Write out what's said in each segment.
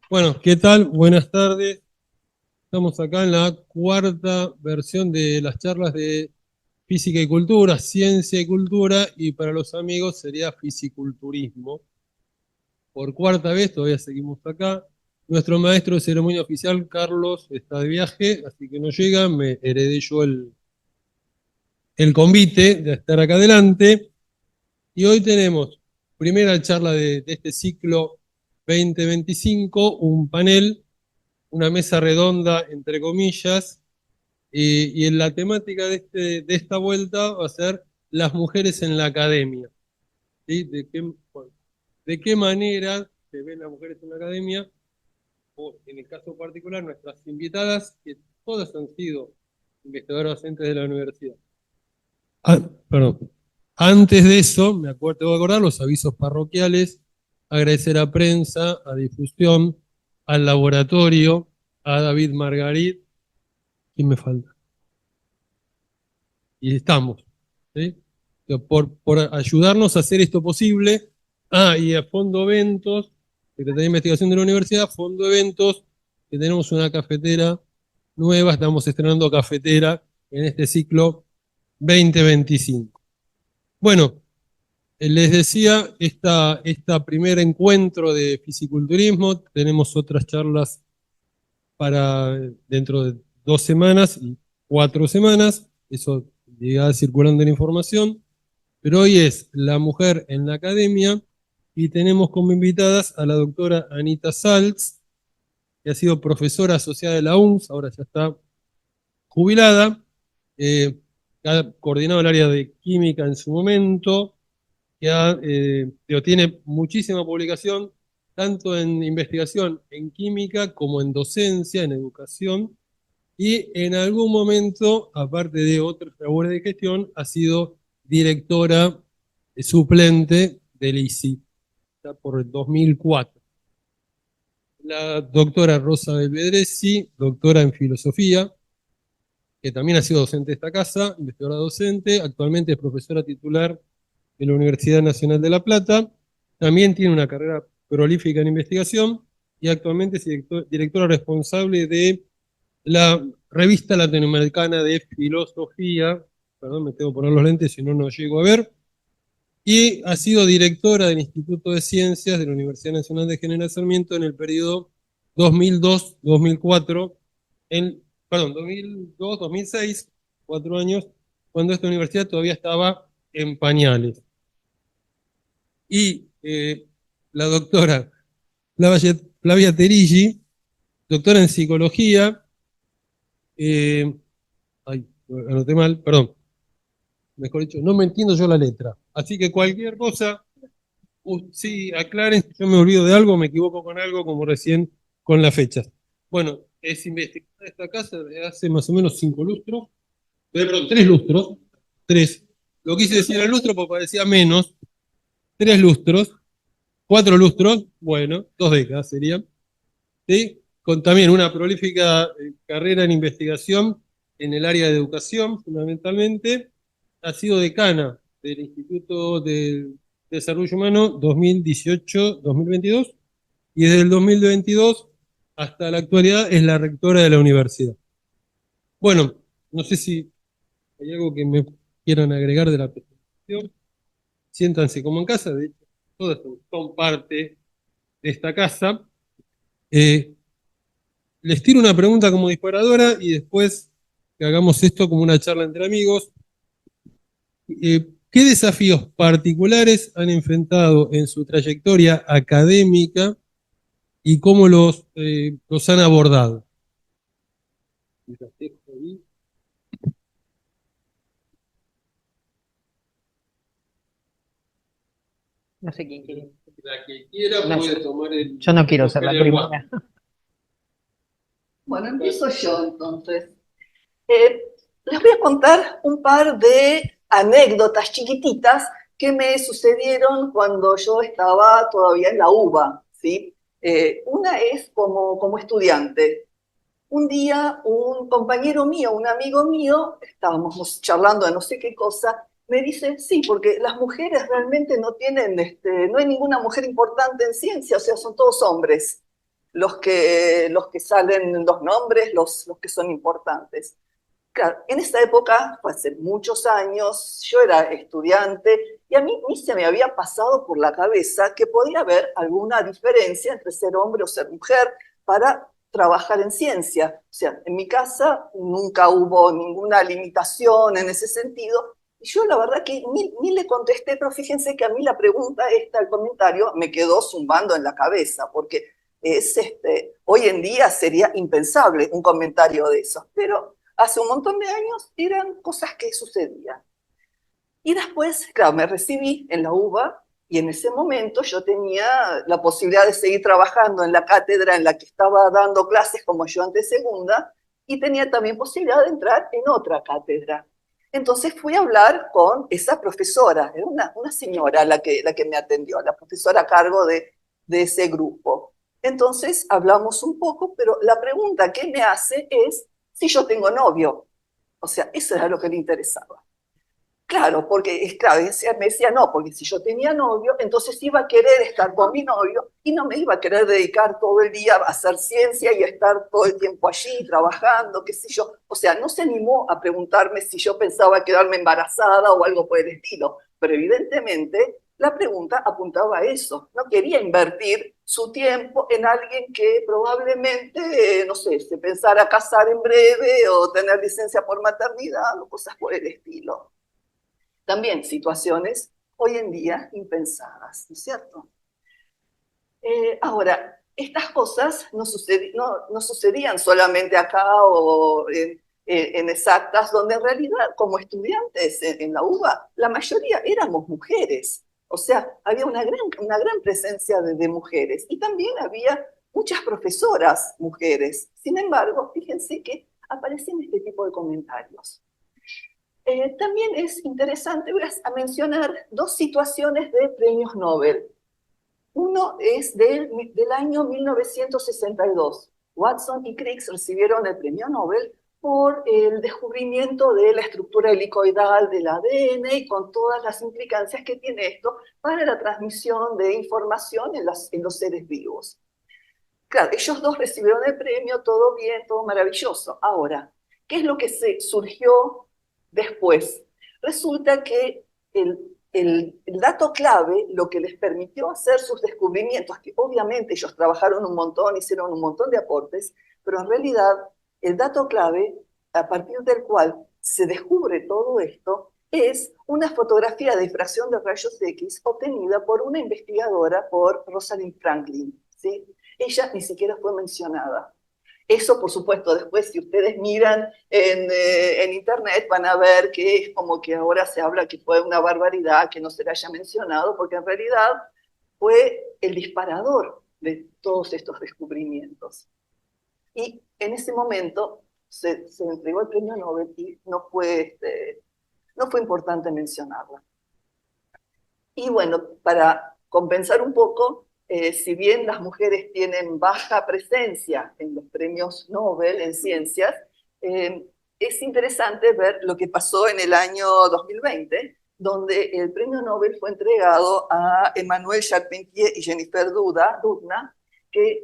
Bueno, ¿qué tal? Buenas tardes. Estamos acá en la cuarta versión de las charlas de Física y Cultura, Ciencia y Cultura, y para los amigos sería Fisiculturismo. Por cuarta vez, todavía seguimos acá. Nuestro maestro de ceremonia oficial, Carlos, está de viaje, así que no llega. Me heredé yo el convite de estar acá adelante. Y hoy tenemos primera charla de este ciclo 2025, un panel, una mesa redonda, entre comillas, y en la temática de esta vuelta va a ser las mujeres en la academia. ¿Sí? De qué manera se ven las mujeres en la academia? O en el caso particular, nuestras invitadas, que todas han sido investigadoras docentes de la universidad. Perdón. Antes de eso, tengo que acordar los avisos parroquiales, agradecer a prensa, a difusión, al laboratorio, a David Margarit. ¿Quién me falta? Y estamos, ¿sí? Por ayudarnos a hacer esto posible. Y a Fondo Eventos, Secretaría de Investigación de la Universidad, Fondo Eventos, que tenemos una cafetera nueva, estamos estrenando cafetera en este ciclo 2025. Bueno, les decía, esta primer encuentro de fisiculturismo, tenemos otras charlas para dentro de 2 semanas y 4 semanas, eso llega circulando la información, pero hoy es la mujer en la academia y tenemos como invitadas a la doctora Anita Salz, que ha sido profesora asociada de la UNS, ahora ya está jubilada, ha coordinado el área de química en su momento, tiene muchísima publicación, tanto en investigación en química como en docencia, en educación, y en algún momento, aparte de otras labores de gestión, ha sido directora suplente del ICI, por el 2004. La doctora Rosa Belvedresi, doctora en filosofía, que también ha sido docente de esta casa, investigadora docente, actualmente es profesora titular de la Universidad Nacional de La Plata, también tiene una carrera prolífica en investigación y actualmente es directora responsable de la revista latinoamericana de filosofía, perdón, me tengo que poner los lentes, si no, no llego a ver, y ha sido directora del Instituto de Ciencias de la Universidad Nacional de General Sarmiento en el periodo 2002-2004, perdón, 2002-2006, 4 años, cuando esta universidad todavía estaba en pañales. Y la doctora Flavia Terigi, doctora en psicología, anoté mal, perdón, mejor dicho, no me entiendo yo la letra. Así que cualquier cosa, sí, aclaren si yo me olvido de algo, me equivoco con algo, como recién con las fechas. Bueno, es investigadora de esta casa desde hace más o menos 5 lustros, perdón, 3 lustros, 3. Lo quise decir el lustro porque parecía menos, 3 lustros, 4 lustros, bueno, 2 décadas serían, ¿sí? Con también una prolífica carrera en investigación en el área de educación, fundamentalmente. Ha sido decana del Instituto de Desarrollo Humano 2018-2022 y desde el 2022 hasta la actualidad es la rectora de la universidad. Bueno, no sé si hay algo que me quieran agregar de la presentación. Siéntanse como en casa, de hecho, todas son parte de esta casa. Les tiro una pregunta como disparadora y después que hagamos esto como una charla entre amigos. ¿Qué desafíos particulares han enfrentado en su trayectoria académica y cómo los han abordado? No sé quién quiere. La que quiera No, puede tomar yo no quiero ser la primera. Bueno, empiezo yo entonces. Les voy a contar un par de anécdotas chiquititas que me sucedieron cuando yo estaba todavía en la UBA, ¿sí? Una es como estudiante. Un día un compañero mío, un amigo mío, estábamos charlando de no sé qué cosa, me dice, sí, porque las mujeres realmente no tienen, no hay ninguna mujer importante en ciencia, o sea, son todos hombres los que salen los nombres, los que son importantes. Claro, en esa época, fue hace muchos años, yo era estudiante y a mí ni se me había pasado por la cabeza que podía haber alguna diferencia entre ser hombre o ser mujer para trabajar en ciencia. O sea, en mi casa nunca hubo ninguna limitación en ese sentido. Y yo la verdad que ni le contesté, pero fíjense que a mí la pregunta esta, el comentario, me quedó zumbando en la cabeza, porque hoy en día sería impensable un comentario de esos, pero hace un montón de años eran cosas que sucedían. Y después, claro, me recibí en la UBA y en ese momento yo tenía la posibilidad de seguir trabajando en la cátedra en la que estaba dando clases como ayudante segunda y tenía también posibilidad de entrar en otra cátedra. Entonces fui a hablar con esa profesora, era una señora la que me atendió, la profesora a cargo de ese grupo. Entonces hablamos un poco, pero la pregunta que me hace es si yo tengo novio. O sea, eso era lo que le interesaba. Claro, porque claro, me decía no, porque si yo tenía novio, entonces iba a querer estar con mi novio y no me iba a querer dedicar todo el día a hacer ciencia y a estar todo el tiempo allí trabajando, qué sé yo. O sea, no se animó a preguntarme si yo pensaba quedarme embarazada o algo por el estilo, pero evidentemente la pregunta apuntaba a eso. No quería invertir su tiempo en alguien que probablemente, no sé, se pensara casar en breve o tener licencia por maternidad o cosas por el estilo. También situaciones hoy en día impensadas, ¿no es cierto? Ahora, estas cosas no sucedían solamente acá o en exactas, donde en realidad como estudiantes en la UBA, la mayoría éramos mujeres. O sea, había una gran presencia de mujeres y también había muchas profesoras mujeres. Sin embargo, fíjense que aparecen este tipo de comentarios. También es interesante, voy a mencionar dos situaciones de premios Nobel. Uno es del año 1962. Watson y Crick recibieron el premio Nobel por el descubrimiento de la estructura helicoidal del ADN y con todas las implicancias que tiene esto para la transmisión de información en los seres vivos. Claro, ellos dos recibieron el premio, todo bien, todo maravilloso. Ahora, ¿qué es lo que surgió después? Resulta que el dato clave, lo que les permitió hacer sus descubrimientos, que obviamente ellos trabajaron un montón, hicieron un montón de aportes, pero en realidad el dato clave, a partir del cual se descubre todo esto, es una fotografía de difracción de rayos X obtenida por una investigadora, por Rosalind Franklin, ¿sí? Ella ni siquiera fue mencionada. Eso, por supuesto, después si ustedes miran en internet van a ver que es como que ahora se habla que fue una barbaridad que no se le haya mencionado, porque en realidad fue el disparador de todos estos descubrimientos. Y en ese momento se entregó el premio Nobel y no fue importante mencionarla. Y bueno, para compensar un poco, si bien las mujeres tienen baja presencia en los premios Nobel en ciencias, es interesante ver lo que pasó en el año 2020, donde el premio Nobel fue entregado a Emmanuel Charpentier y Jennifer Doudna, que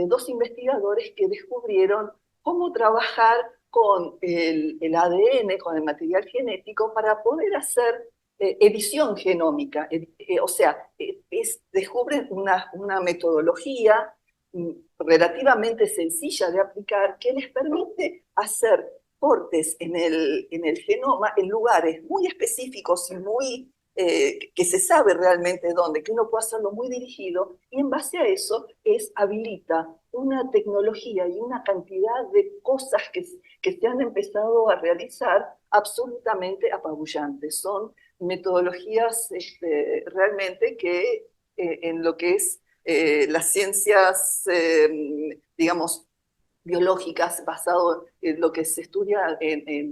dos investigadores que descubrieron cómo trabajar con el ADN, con el material genético, para poder hacer edición genómica, o sea, descubren una metodología relativamente sencilla de aplicar que les permite hacer cortes en el genoma en lugares muy específicos y muy que se sabe realmente dónde, que uno puede hacerlo muy dirigido, y en base a eso habilita una tecnología y una cantidad de cosas que se han empezado a realizar absolutamente apabullantes. Son metodologías realmente que en lo que es las ciencias, digamos, biológicas, basado en lo que se estudia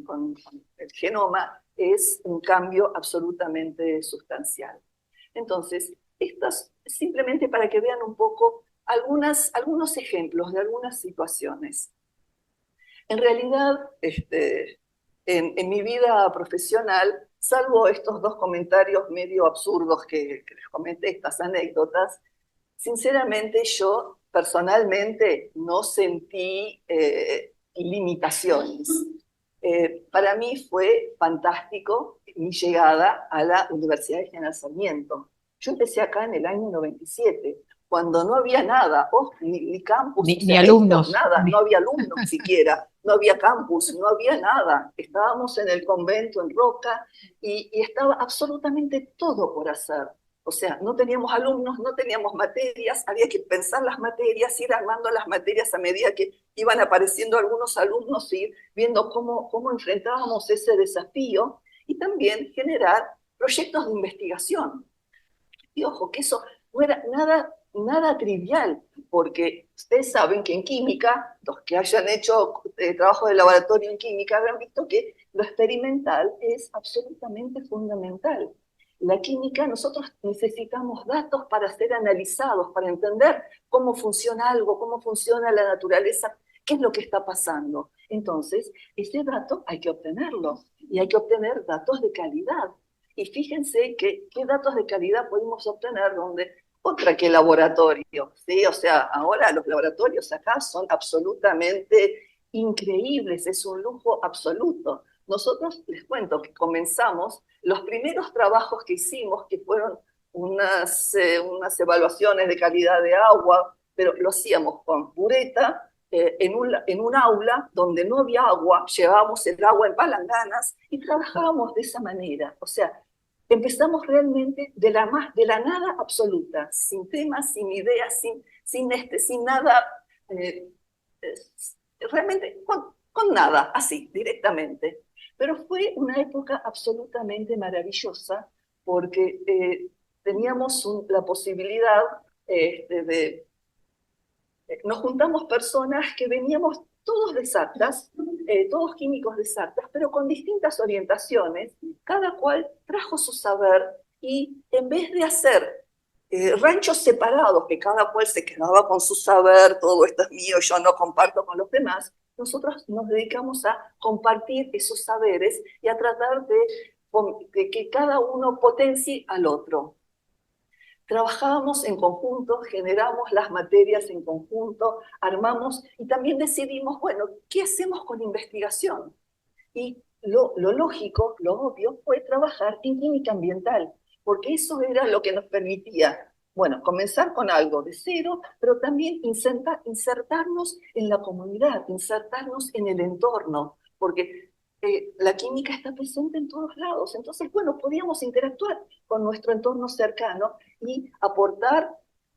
con el genoma, es un cambio absolutamente sustancial. Entonces, estas simplemente para que vean un poco algunos ejemplos de algunas situaciones. En realidad, en mi vida profesional, salvo estos dos comentarios medio absurdos que les comenté, estas anécdotas, sinceramente yo personalmente no sentí limitaciones. Para mí fue fantástico mi llegada a la Universidad de General Sarmiento. Yo empecé acá en el año 97, cuando no había nada, ni campus, Ni alumnos. nada, no había alumnos siquiera, no había campus, no había nada. Estábamos en el convento en Roca y estaba absolutamente todo por hacer. O sea, no teníamos alumnos, no teníamos materias, había que pensar las materias, ir armando las materias a medida que iban apareciendo algunos alumnos, ir viendo cómo enfrentábamos ese desafío y también generar proyectos de investigación. Y ojo, que eso no era nada trivial, porque ustedes saben que en química, los que hayan hecho trabajo de laboratorio en química habrán visto que lo experimental es absolutamente fundamental. La química, nosotros necesitamos datos para ser analizados, para entender cómo funciona algo, cómo funciona la naturaleza, qué es lo que está pasando. Entonces, ese dato hay que obtenerlo, y hay que obtener datos de calidad. Y fíjense qué datos de calidad podemos obtener donde otra que laboratorio, ¿sí? O sea, ahora los laboratorios acá son absolutamente increíbles, es un lujo absoluto. Nosotros les cuento que comenzamos, los primeros trabajos que hicimos, que fueron unas evaluaciones de calidad de agua, pero lo hacíamos con bureta, en un aula donde no había agua, llevábamos el agua en palanganas y trabajábamos de esa manera. O sea, empezamos realmente de la nada absoluta, sin temas, sin ideas, sin nada, eh, realmente con nada, así, directamente. Pero fue una época absolutamente maravillosa porque teníamos la posibilidad de nos juntamos personas que veníamos todos de Sartas, todos químicos de Sartas, pero con distintas orientaciones, cada cual trajo su saber y en vez de hacer ranchos separados, que cada cual se quedaba con su saber, todo esto es mío, yo no comparto con los demás, nosotros nos dedicamos a compartir esos saberes y a tratar de que cada uno potencie al otro. Trabajábamos en conjunto, generamos las materias en conjunto, armamos y también decidimos, bueno, ¿qué hacemos con investigación? Y lo lógico, lo obvio, fue trabajar en química ambiental, porque eso era lo que nos permitía, bueno, comenzar con algo de cero, pero también insertarnos en la comunidad, insertarnos en el entorno, porque la química está presente en todos lados. Entonces, bueno, podíamos interactuar con nuestro entorno cercano y aportar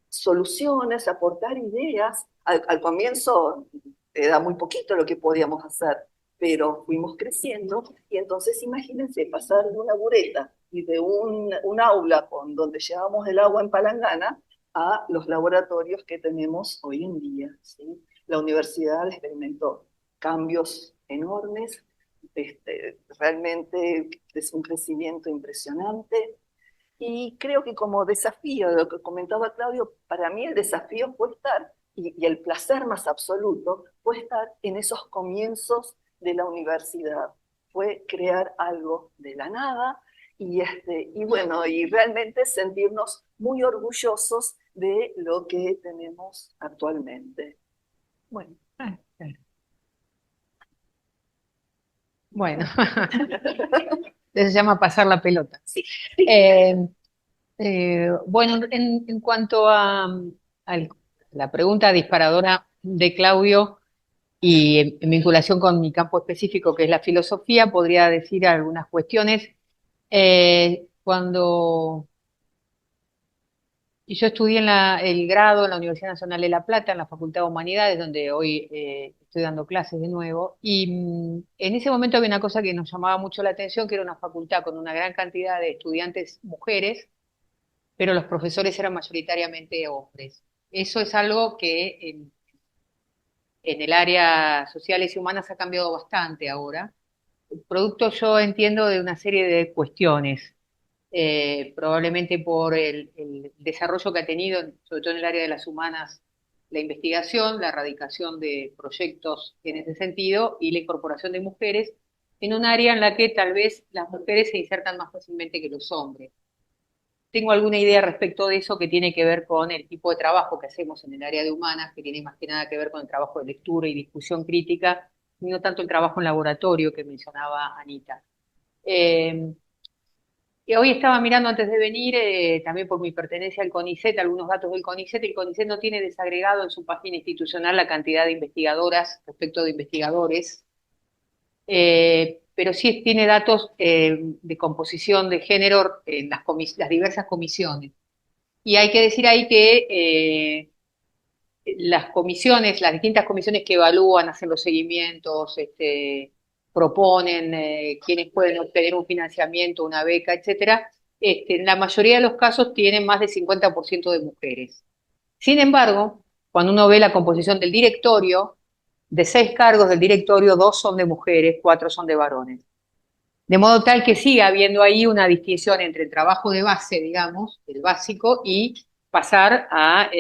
soluciones, aportar ideas. Al comienzo era muy poquito lo que podíamos hacer, pero fuimos creciendo y entonces imagínense pasar de una bureta y de un aula donde llevábamos el agua en palangana a los laboratorios que tenemos hoy en día, ¿sí? La universidad experimentó cambios enormes, realmente es un crecimiento impresionante. Y creo que como desafío, lo que comentaba Claudio, para mí el desafío fue estar, y el placer más absoluto, fue estar en esos comienzos de la universidad. Fue crear algo de la nada y bueno, y realmente sentirnos muy orgullosos de lo que tenemos actualmente. Bueno. Bueno, eso se llama pasar la pelota. Sí. Bueno, en cuanto a la pregunta disparadora de Claudio y en vinculación con mi campo específico, que es la filosofía, podría decir algunas cuestiones. Cuando yo estudié el grado en la Universidad Nacional de La Plata, en la Facultad de Humanidades, donde hoy estoy dando clases de nuevo, y en ese momento había una cosa que nos llamaba mucho la atención, que era una facultad con una gran cantidad de estudiantes mujeres, pero los profesores eran mayoritariamente hombres. Eso es algo que en el área sociales y humanas ha cambiado bastante ahora, producto, yo entiendo, de una serie de cuestiones, probablemente por el desarrollo que ha tenido, sobre todo en el área de las humanas, la investigación, la erradicación de proyectos en ese sentido y la incorporación de mujeres en un área en la que tal vez las mujeres se insertan más fácilmente que los hombres. Tengo alguna idea respecto de eso que tiene que ver con el tipo de trabajo que hacemos en el área de humanas, que tiene más que nada que ver con el trabajo de lectura y discusión crítica, y no tanto el trabajo en laboratorio que mencionaba Anita. Eh, y hoy estaba mirando antes de venir, también por mi pertenencia al CONICET, algunos datos del CONICET. El CONICET no tiene desagregado en su página institucional la cantidad de investigadoras respecto de investigadores, pero sí tiene datos de composición de género en las diversas comisiones. Y hay que decir ahí que las comisiones, las distintas comisiones que evalúan, hacen los seguimientos, proponen quiénes pueden obtener un financiamiento, una beca, etcétera, en la mayoría de los casos tienen más del 50% de mujeres. Sin embargo, cuando uno ve la composición del directorio, de 6 cargos del directorio, 2 son de mujeres, 4 son de varones. De modo tal que sigue habiendo ahí una distinción entre el trabajo de base, digamos, el básico, y pasar a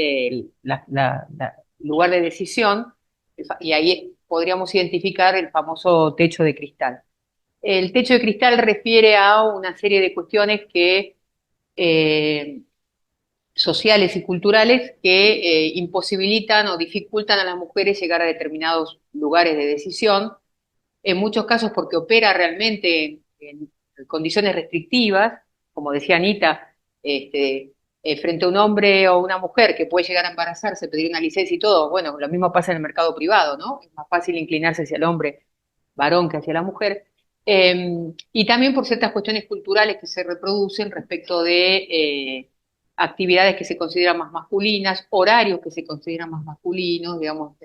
lugar de decisión, y ahí podríamos identificar el famoso techo de cristal. El techo de cristal refiere a una serie de cuestiones que, sociales y culturales que imposibilitan o dificultan a las mujeres llegar a determinados lugares de decisión, en muchos casos porque opera realmente en condiciones restrictivas, como decía Anita, frente a un hombre o una mujer que puede llegar a embarazarse, pedir una licencia y todo. Bueno, lo mismo pasa en el mercado privado, ¿no? Es más fácil inclinarse hacia el hombre varón que hacia la mujer. Y también por ciertas cuestiones culturales que se reproducen respecto de actividades que se consideran más masculinas, horarios que se consideran más masculinos, digamos,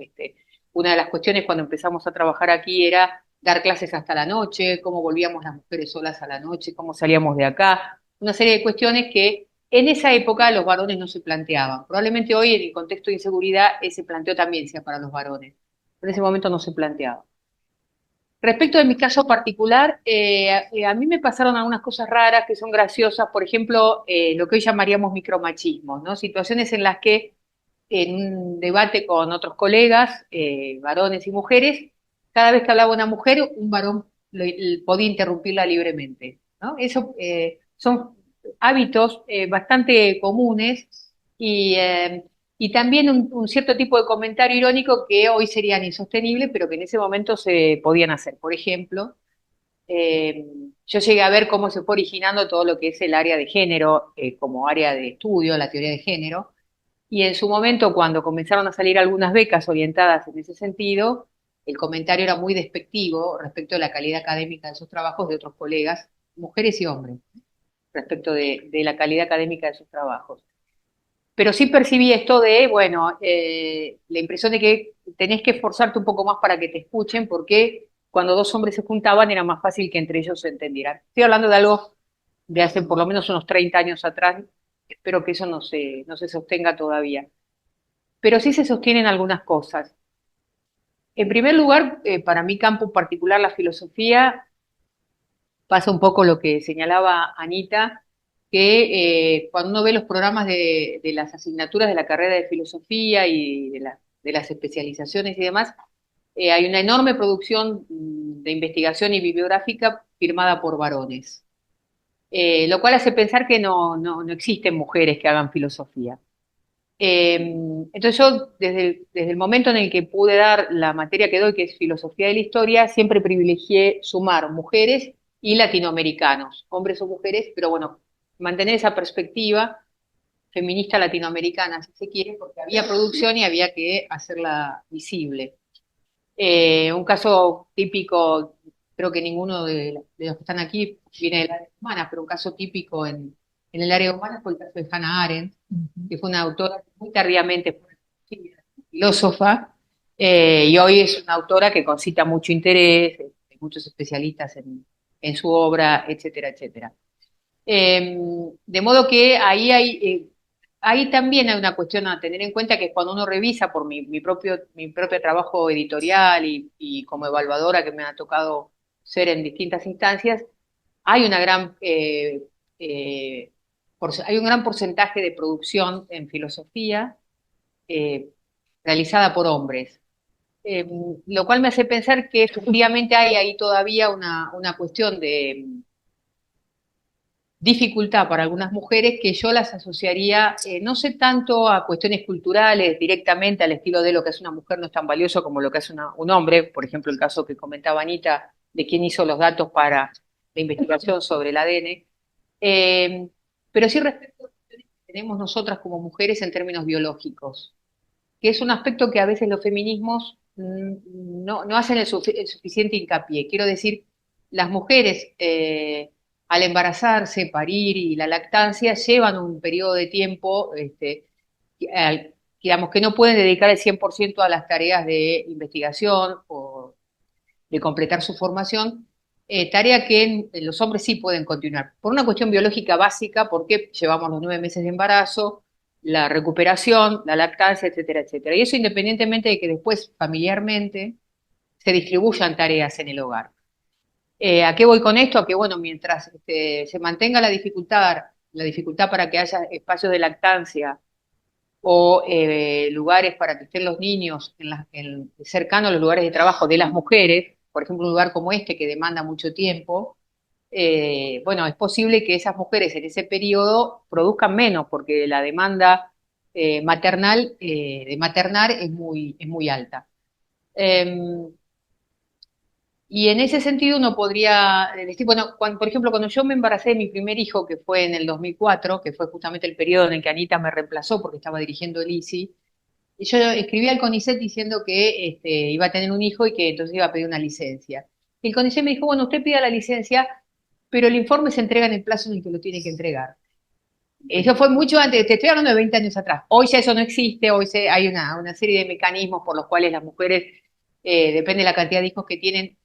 una de las cuestiones cuando empezamos a trabajar aquí era dar clases hasta la noche, cómo volvíamos las mujeres solas a la noche, cómo salíamos de acá, una serie de cuestiones que en esa época los varones no se planteaban. Probablemente hoy en el contexto de inseguridad ese planteo también sea para los varones, pero en ese momento no se planteaba. Respecto de mi caso particular, a mí me pasaron algunas cosas raras que son graciosas, por ejemplo, lo que hoy llamaríamos micromachismos, ¿no? Situaciones en las que en un debate con otros colegas, varones y mujeres, cada vez que hablaba una mujer, un varón podía interrumpirla libremente, ¿no? Eso son hábitos bastante comunes y, y también un cierto tipo de comentario irónico que hoy serían insostenibles, pero que en ese momento se podían hacer. Por ejemplo, eh, yo llegué a ver cómo se fue originando todo lo que es el área de género como área de estudio, la teoría de género, y en su momento, cuando comenzaron a salir algunas becas orientadas en ese sentido, el comentario era muy despectivo respecto de la calidad académica de sus trabajos de otros colegas, mujeres y hombres, respecto de la calidad académica de sus trabajos. Pero sí percibí esto de, bueno, la impresión de que tenés que esforzarte un poco más para que te escuchen, porque cuando dos hombres se juntaban era más fácil que entre ellos se entendieran. Estoy hablando de algo de hace por lo menos unos 30 años atrás, espero que eso no se sostenga todavía. Pero sí se sostienen algunas cosas. En primer lugar, para mi campo particular, la filosofía, pasa un poco lo que señalaba Anita, que cuando uno ve los programas de las asignaturas de la carrera de filosofía y de las especializaciones y demás, hay una enorme producción de investigación y bibliográfica firmada por varones, lo cual hace pensar que no existen mujeres que hagan filosofía. Entonces yo, desde el momento en el que pude dar la materia que doy, que es filosofía de la historia, siempre privilegié sumar mujeres y latinoamericanos, hombres o mujeres, pero bueno, mantener esa perspectiva feminista latinoamericana, si se quiere, porque había producción y había que hacerla visible. Un caso típico, creo que ninguno de los que están aquí viene del área humana, pero un caso típico en el área humana fue el caso de Hannah Arendt, que fue una autora que muy tardíamente fue filósofa, y hoy es una autora que concita mucho interés, hay muchos especialistas en su obra, etcétera, etcétera. De modo que ahí también hay una cuestión a tener en cuenta, que cuando uno revisa por mi propio trabajo editorial y como evaluadora que me ha tocado ser en distintas instancias, hay eh, hay un gran porcentaje de producción en filosofía eh, realizada por hombres. Lo cual me hace pensar que efectivamente hay ahí todavía una cuestión de dificultad para algunas mujeres que yo las asociaría, no sé tanto a cuestiones culturales directamente al estilo de lo que es una mujer no es tan valioso como lo que es un hombre, por ejemplo el caso que comentaba Anita de quién hizo los datos para la investigación sobre el ADN, eh, pero sí respecto a cuestiones que tenemos nosotras como mujeres en términos biológicos, que es un aspecto que a veces los feminismos no hacen el suficiente hincapié. Quiero decir, las mujeres al embarazarse, parir y la lactancia llevan un periodo de tiempo, digamos, que no pueden dedicar el 100% a las tareas de investigación o de completar su formación, tarea que en los hombres sí pueden continuar. Por una cuestión biológica básica, porque llevamos los 9 meses de embarazo, la recuperación, la lactancia, etcétera, etcétera. Y eso independientemente de que después familiarmente se distribuyan tareas en el hogar. ¿A qué voy con esto? A que, bueno, mientras se mantenga la dificultad para que haya espacios de lactancia o lugares para que estén los niños cercanos a los lugares de trabajo de las mujeres, por ejemplo, un lugar como este que demanda mucho tiempo, bueno, es posible que esas mujeres en ese periodo produzcan menos porque la demanda maternal, de maternar es muy alta. Y en ese sentido uno podría decir, bueno, por ejemplo, cuando yo me embaracé de mi primer hijo, que fue en el 2004, que fue justamente el periodo en el que Anita me reemplazó porque estaba dirigiendo el ISI, y yo escribí al CONICET diciendo que iba a tener un hijo y que entonces iba a pedir una licencia. Y el CONICET me dijo, bueno, usted pida la licencia, pero el informe se entrega en el plazo en el que lo tiene que entregar. Eso fue mucho antes, te estoy hablando de 20 años atrás. Hoy ya eso no existe, hay una serie de mecanismos por los cuales las mujeres, depende de la cantidad de hijos que tienen,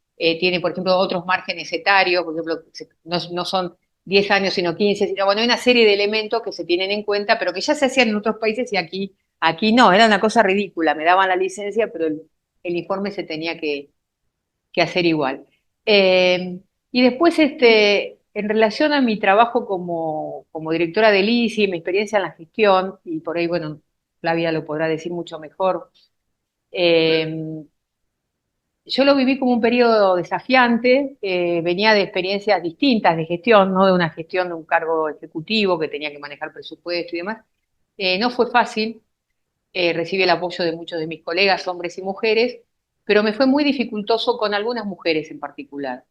por ejemplo, otros márgenes etarios, por ejemplo, no son 10 años sino 15, sino bueno, hay una serie de elementos que se tienen en cuenta, pero que ya se hacían en otros países y aquí no, era una cosa ridícula, me daban la licencia, pero el informe se tenía que hacer igual. Y después, en relación a mi trabajo como directora del ISI, mi experiencia en la gestión, y por ahí, bueno, Flavia lo podrá decir mucho mejor, eh, yo lo viví como un periodo desafiante, venía de experiencias distintas de gestión, no de una gestión de un cargo ejecutivo que tenía que manejar presupuesto y demás. No fue fácil, recibí el apoyo de muchos de mis colegas, hombres y mujeres, pero me fue muy dificultoso con algunas mujeres en particular.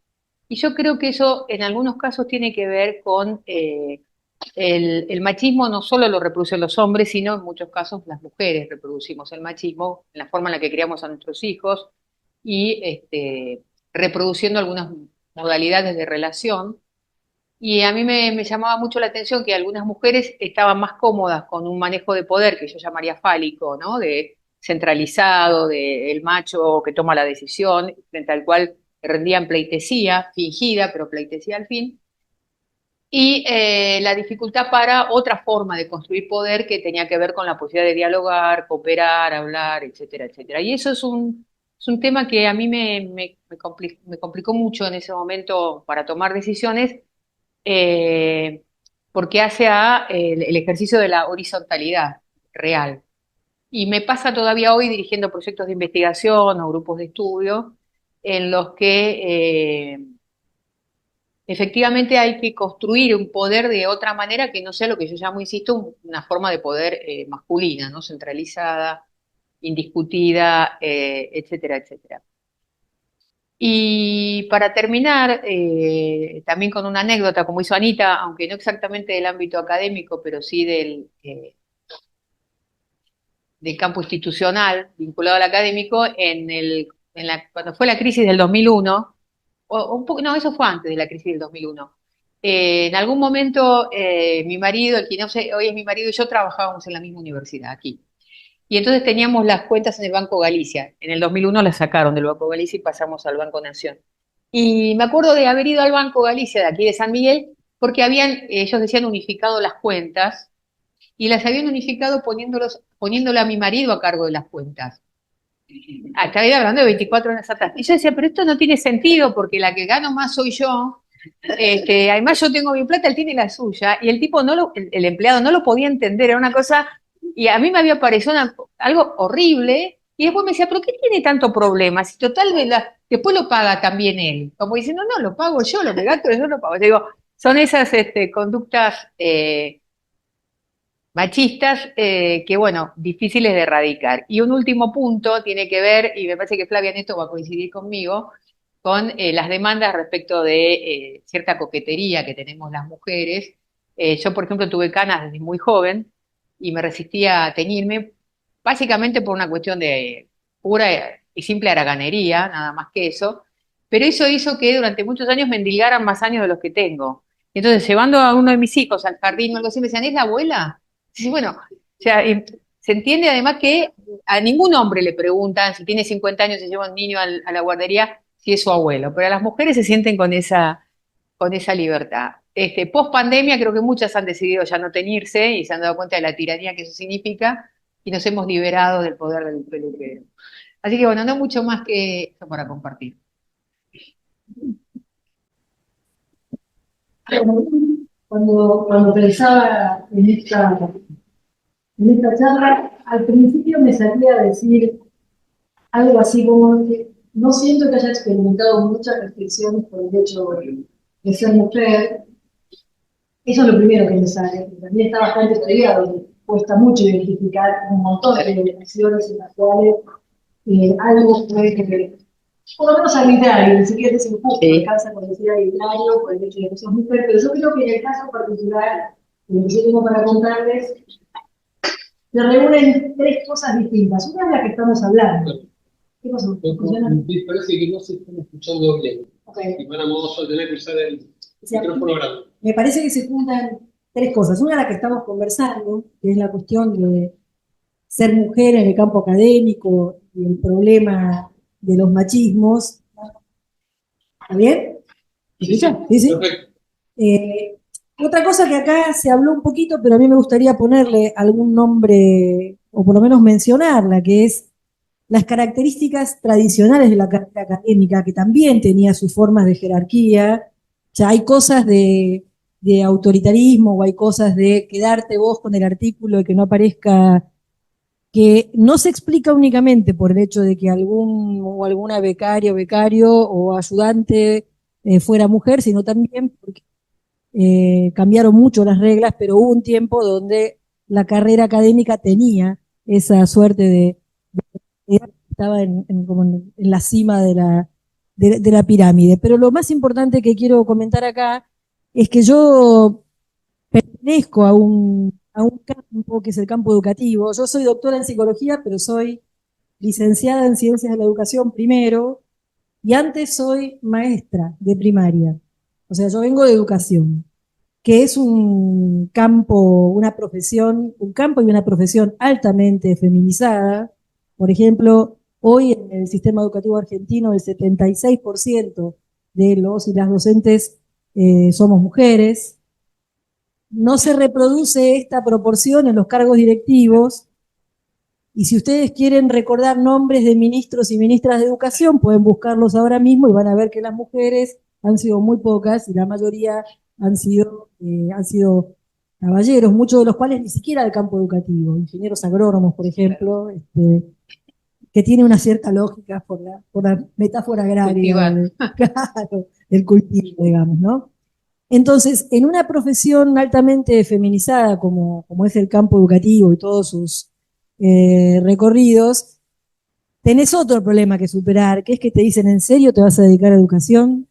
Y yo creo que eso en algunos casos tiene que ver con el machismo, no solo lo reproducen los hombres, sino en muchos casos las mujeres reproducimos el machismo en la forma en la que criamos a nuestros hijos y reproduciendo algunas modalidades de relación. Y a mí me llamaba mucho la atención que algunas mujeres estaban más cómodas con un manejo de poder que yo llamaría fálico, ¿no? De centralizado, de el macho que toma la decisión, frente al cual rendían pleitesía, fingida, pero pleitesía al fin, y la dificultad para otra forma de construir poder que tenía que ver con la posibilidad de dialogar, cooperar, hablar, etcétera, etcétera. Y eso es un tema que a mí me complicó mucho en ese momento para tomar decisiones, eh, porque hace a el ejercicio de la horizontalidad real. Y me pasa todavía hoy dirigiendo proyectos de investigación o grupos de estudio en los que efectivamente hay que construir un poder de otra manera que no sea lo que yo llamo, insisto, una forma de poder masculina, ¿no? Centralizada, indiscutida, etcétera, etcétera. Y para terminar, también con una anécdota, como hizo Anita, aunque no exactamente del ámbito académico, pero sí del campo institucional vinculado al académico, cuando fue la crisis del 2001, o un poco, no, eso fue antes de la crisis del 2001. En algún momento, mi marido, el que no sé, hoy es mi marido y yo trabajábamos en la misma universidad, aquí. Y entonces teníamos las cuentas en el Banco Galicia. En el 2001 las sacaron del Banco Galicia y pasamos al Banco Nación. Y me acuerdo de haber ido al Banco Galicia de aquí de San Miguel porque ellos decían unificado las cuentas y las habían unificado poniéndole a mi marido a cargo de las cuentas. Estaba hablando de 24 horas atrás. Y yo decía, pero esto no tiene sentido porque la que gano más soy yo. Además yo tengo mi plata, él tiene la suya. Y el tipo, el empleado no lo podía entender, era una cosa. Y a mí me había parecido algo horrible Y después me decía, ¿pero qué tiene tanto problema? Si total, después lo paga también él. Como diciendo, no, lo pago yo, lo que gasto yo lo pago. Yo digo, son esas conductas machistas que, bueno, difíciles de erradicar. Y un último punto tiene que ver, y me parece que Flavia en esto va a coincidir conmigo, con las demandas respecto de cierta coquetería que tenemos las mujeres. Yo, por ejemplo, tuve canas desde muy joven y me resistía a teñirme, básicamente por una cuestión de pura y simple haraganería, nada más que eso. Pero eso hizo que durante muchos años me endilgaran más años de los que tengo. Entonces, llevando a uno de mis hijos al jardín o algo así, me decían, ¿es la abuela? Sí, bueno, o sea, se entiende además que a ningún hombre le preguntan si tiene 50 años y lleva un niño a la guardería si es su abuelo, pero a las mujeres se sienten con esa libertad. Post pandemia creo que muchas han decidido ya no teñirse y se han dado cuenta de la tiranía que eso significa y nos hemos liberado del poder del peluquero. Así que bueno, no mucho más que eso para compartir. Cuando pensaba en esta charla, al principio me salía a decir algo así como que no siento que haya experimentado muchas restricciones por el hecho de ser mujer. Eso es lo primero que me sale. También está bastante estudiado, cuesta mucho identificar un montón de relaciones en las cuales algo puede que, por lo menos arbitrario, ni siquiera es injusto, alcanza con decir arbitrario por el hecho de que sos mujer, pero yo creo que en el caso particular, lo que yo tengo para contarles, se reúnen tres cosas distintas. Una es la que estamos hablando. ¿Qué pasó? Me parece que no se están escuchando bien. Okay. Y vamos a tener que usar el micrófono grande. Me parece que se juntan tres cosas. Una es la que estamos conversando, que es la cuestión de ser mujer en el campo académico y el problema de los machismos. ¿Está bien? Sí, sí. Perfecto. Otra cosa que acá se habló un poquito, pero a mí me gustaría ponerle algún nombre, o por lo menos mencionarla, que es las características tradicionales de la carrera académica, que también tenía sus formas de jerarquía. Ya hay cosas de autoritarismo o hay cosas de quedarte vos con el artículo y que no aparezca, que no se explica únicamente por el hecho de que algún o alguna becaria o becario o ayudante fuera mujer, sino también porque cambiaron mucho las reglas, pero hubo un tiempo donde la carrera académica tenía esa suerte de estaba como en la cima de la pirámide. Pero lo más importante que quiero comentar acá es que yo pertenezco a un campo que es el campo educativo. Yo soy doctora en psicología, pero soy licenciada en ciencias de la educación primero, y antes soy maestra de primaria. O sea, yo vengo de educación, que es un campo, una profesión, un campo y una profesión altamente feminizada. Por ejemplo, hoy en el sistema educativo argentino el 76% de los y las docentes somos mujeres. No se reproduce esta proporción en los cargos directivos, y si ustedes quieren recordar nombres de ministros y ministras de educación, pueden buscarlos ahora mismo y van a ver que las mujeres han sido muy pocas y la mayoría han sido caballeros, muchos de los cuales ni siquiera del campo educativo, ingenieros agrónomos, por ejemplo, que tiene una cierta lógica por la metáfora agraria, claro, el cultivo, digamos, ¿no? Entonces, en una profesión altamente feminizada como es el campo educativo y todos sus recorridos, tenés otro problema que superar, que es que te dicen, ¿en serio te vas a dedicar a educación?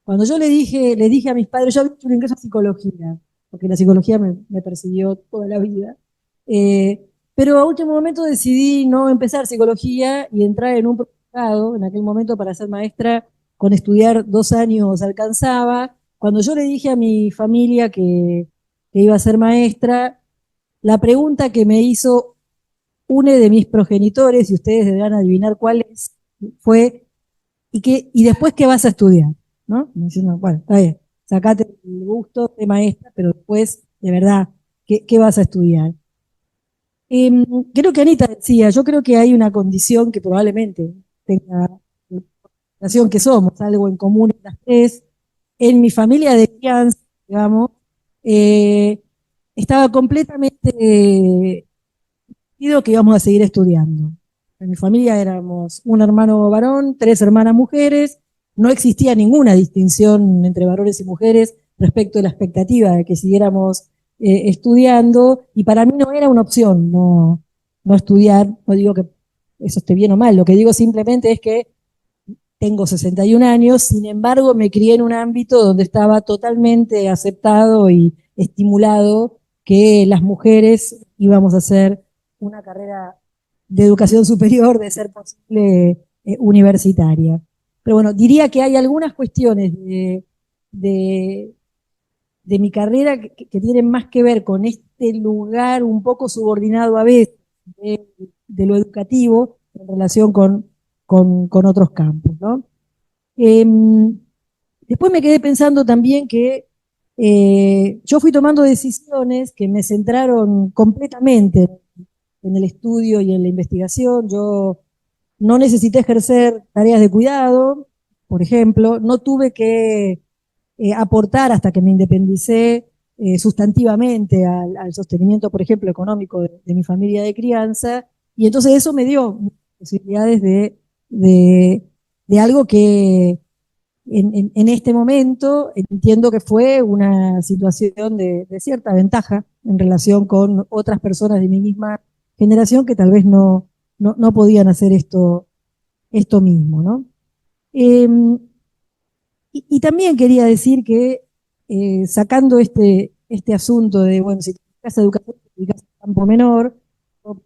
Cuando yo le dije a mis padres, yo había hecho un ingreso a psicología, porque la psicología me persiguió toda la vida, pero a último momento decidí no empezar psicología y entrar en un profesorado. En aquel momento, para ser maestra, con estudiar 2 años alcanzaba. Cuando yo le dije a mi familia que iba a ser maestra, la pregunta que me hizo uno de mis progenitores, y ustedes deberán adivinar cuál es, fue, ¿y después qué vas a estudiar? ¿No? Me dicen, no, bueno, está bien, sacate el gusto de maestra, pero después, de verdad, ¿qué vas a estudiar? Creo que Anita decía, yo creo que hay una condición que probablemente tenga la nación que somos, algo en común en las tres. En mi familia de crianza, digamos, estaba completamente decidido que íbamos a seguir estudiando. En mi familia éramos un hermano varón, 3 hermanas mujeres, no existía ninguna distinción entre varones y mujeres respecto a la expectativa de que siguiéramos estudiando, y para mí no era una opción no estudiar. No digo que eso esté bien o mal, lo que digo simplemente es que tengo 61 años, sin embargo me crié en un ámbito donde estaba totalmente aceptado y estimulado que las mujeres íbamos a hacer una carrera de educación superior, de ser posible universitaria. Pero bueno, diría que hay algunas cuestiones de, de mi carrera que tienen más que ver con este lugar un poco subordinado a veces de lo educativo en relación con otros campos, ¿no? Eh, Después me quedé pensando también que yo fui tomando decisiones que me centraron completamente en el estudio y en la investigación. Yo no necesité ejercer tareas de cuidado, por ejemplo, no tuve que aportar hasta que me independicé sustantivamente al sostenimiento, por ejemplo, económico de mi familia de crianza, y entonces eso me dio posibilidades de, de algo que en este momento entiendo que fue una situación de cierta ventaja en relación con otras personas de mi misma generación que tal vez no podían hacer esto mismo, ¿no? Eh, y también quería decir que sacando este asunto de, bueno, si te dedicas a educación, te dedicas a campo menor, yo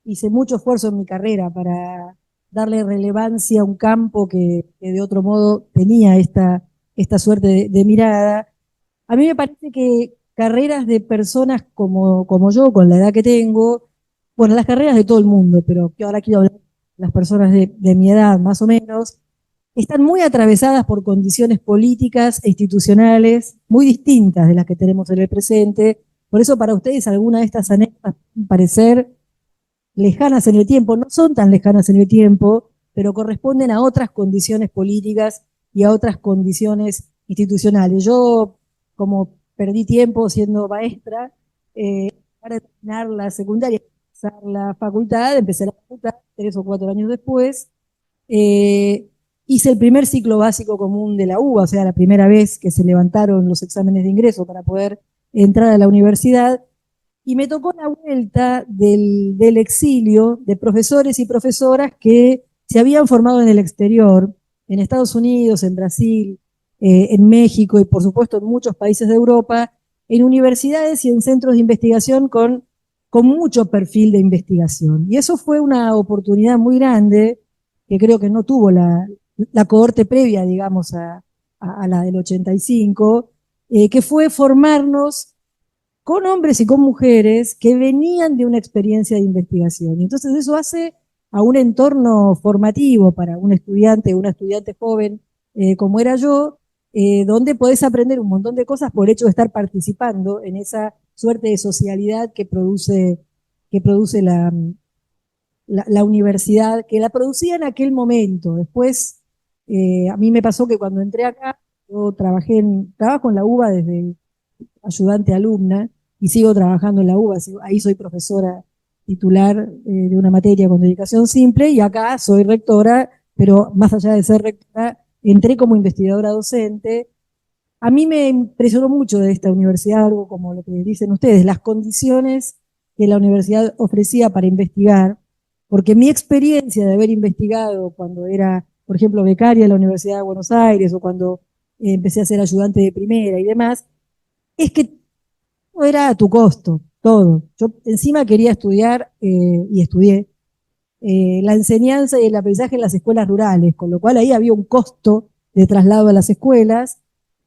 hice mucho esfuerzo en mi carrera para darle relevancia a un campo que de otro modo tenía esta suerte de mirada. A mí me parece que carreras de personas como yo, con la edad que tengo, bueno, las carreras de todo el mundo, pero que ahora quiero hablar de las personas de mi edad más o menos, están muy atravesadas por condiciones políticas e institucionales muy distintas de las que tenemos en el presente. Por eso para ustedes algunas de estas anécdotas pueden parecer lejanas en el tiempo, no son tan lejanas en el tiempo, pero corresponden a otras condiciones políticas y a otras condiciones institucionales. Yo, como perdí tiempo siendo maestra, para terminar la secundaria, empezar la facultad, empecé la facultad 3 o 4 años después, eh, hice el primer ciclo básico común de la UBA, o sea, la primera vez que se levantaron los exámenes de ingreso para poder entrar a la universidad, y me tocó la vuelta del exilio de profesores y profesoras que se habían formado en el exterior, en Estados Unidos, en Brasil, en México y por supuesto en muchos países de Europa, en universidades y en centros de investigación con mucho perfil de investigación. Y eso fue una oportunidad muy grande que creo que no tuvo la cohorte previa, digamos, a la del 85, que fue formarnos con hombres y con mujeres que venían de una experiencia de investigación. Y entonces eso hace a un entorno formativo para un estudiante, una estudiante joven como era yo, donde podés aprender un montón de cosas por el hecho de estar participando en esa suerte de socialidad que produce la universidad, que la producía en aquel momento. Después, a mí me pasó que cuando entré acá, yo trabajo en la UBA desde ayudante alumna y sigo trabajando en la UBA, ahí soy profesora titular de una materia con dedicación simple, y acá soy rectora, pero más allá de ser rectora, entré como investigadora docente. A mí me impresionó mucho de esta universidad, algo como lo que dicen ustedes, las condiciones que la universidad ofrecía para investigar, porque mi experiencia de haber investigado cuando era, por ejemplo, becaria en la Universidad de Buenos Aires o cuando empecé a ser ayudante de primera y demás, es que no era a tu costo, todo. Yo encima quería estudiar y estudié la enseñanza y el aprendizaje en las escuelas rurales, con lo cual ahí había un costo de traslado a las escuelas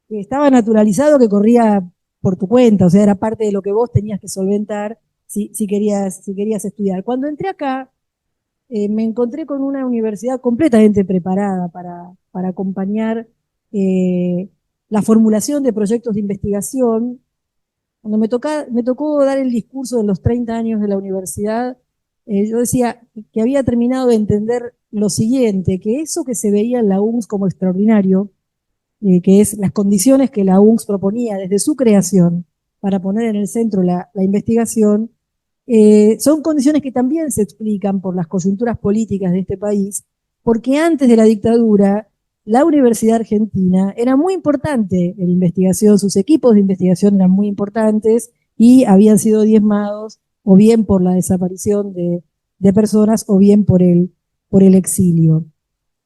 que estaba naturalizado, que corría por tu cuenta, o sea, era parte de lo que vos tenías que solventar si querías estudiar. Cuando entré acá, me encontré con una universidad completamente preparada para acompañar la formulación de proyectos de investigación. Cuando me tocó dar el discurso de los 30 años de la universidad, yo decía que había terminado de entender lo siguiente, que eso que se veía en la UNS como extraordinario, que es las condiciones que la UNS proponía desde su creación para poner en el centro la investigación, son condiciones que también se explican por las coyunturas políticas de este país, porque antes de la dictadura, la Universidad Argentina era muy importante en investigación, sus equipos de investigación eran muy importantes y habían sido diezmados o bien por la desaparición de personas o bien por el exilio.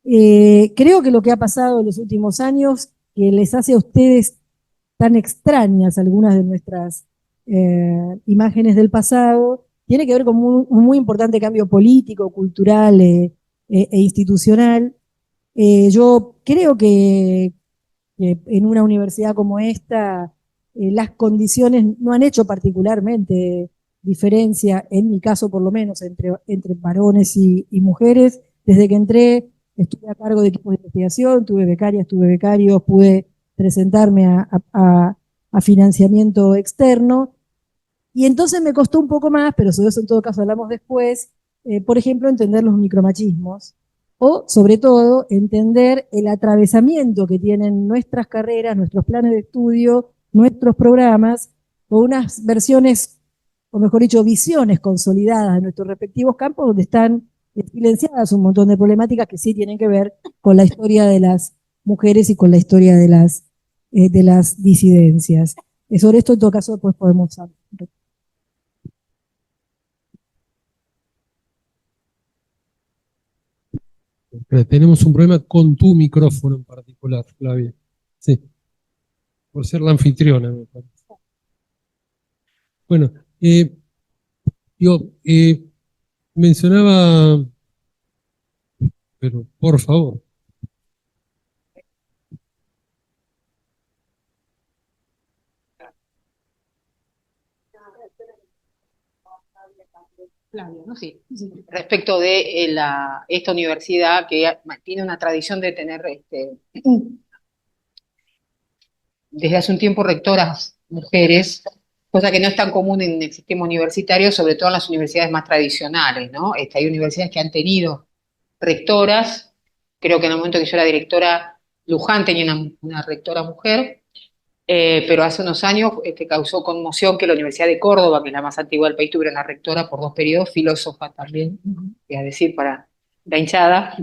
Creo que lo que ha pasado en los últimos años, que les hace a ustedes tan extrañas algunas de nuestras imágenes del pasado, tiene que ver con un muy importante cambio político, cultural e institucional. Yo creo que en una universidad como esta, las condiciones no han hecho particularmente diferencia, en mi caso por lo menos, entre varones y mujeres. Desde que entré, estuve a cargo de equipos de investigación, tuve becarias, tuve becarios, pude presentarme a financiamiento externo. Y entonces me costó un poco más, pero sobre eso en todo caso hablamos después, por ejemplo, entender los micromachismos o, sobre todo, entender el atravesamiento que tienen nuestras carreras, nuestros planes de estudio, nuestros programas, con unas versiones, o mejor dicho, visiones consolidadas de nuestros respectivos campos, donde están silenciadas un montón de problemáticas que sí tienen que ver con la historia de las mujeres y con la historia de las disidencias. Sobre esto, en todo caso, pues podemos hablar. Tenemos un problema con tu micrófono en particular, Flavia. Sí, por ser la anfitriona, me parece. Bueno, yo mencionaba, pero por favor. Flavio, ¿no? Sí. Respecto de esta universidad que tiene una tradición de tener desde hace un tiempo rectoras mujeres, cosa que no es tan común en el sistema universitario, sobre todo en las universidades más tradicionales, ¿no? Hay universidades que han tenido rectoras, creo que en el momento que yo era directora, Luján tenía una rectora mujer, pero hace unos años causó conmoción que la Universidad de Córdoba, que es la más antigua del país, tuviera una rectora por 2 periodos, filósofa también, es decir, para la hinchada,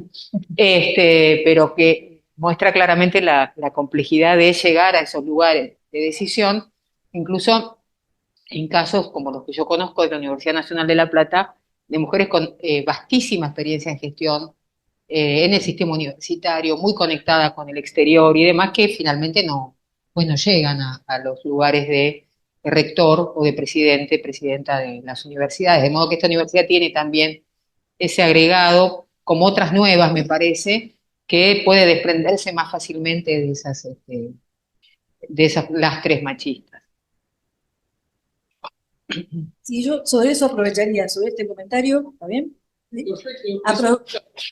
pero que muestra claramente la complejidad de llegar a esos lugares de decisión, incluso en casos como los que yo conozco de la Universidad Nacional de La Plata, de mujeres con vastísima experiencia en gestión en el sistema universitario, muy conectada con el exterior y demás, que finalmente no, pues no llegan a los lugares de rector o de presidente, presidenta de las universidades. De modo que esta universidad tiene también ese agregado, como otras nuevas, me parece, que puede desprenderse más fácilmente de esas lastres machistas. Sí, yo sobre eso aprovecharía, sobre este comentario, ¿está bien?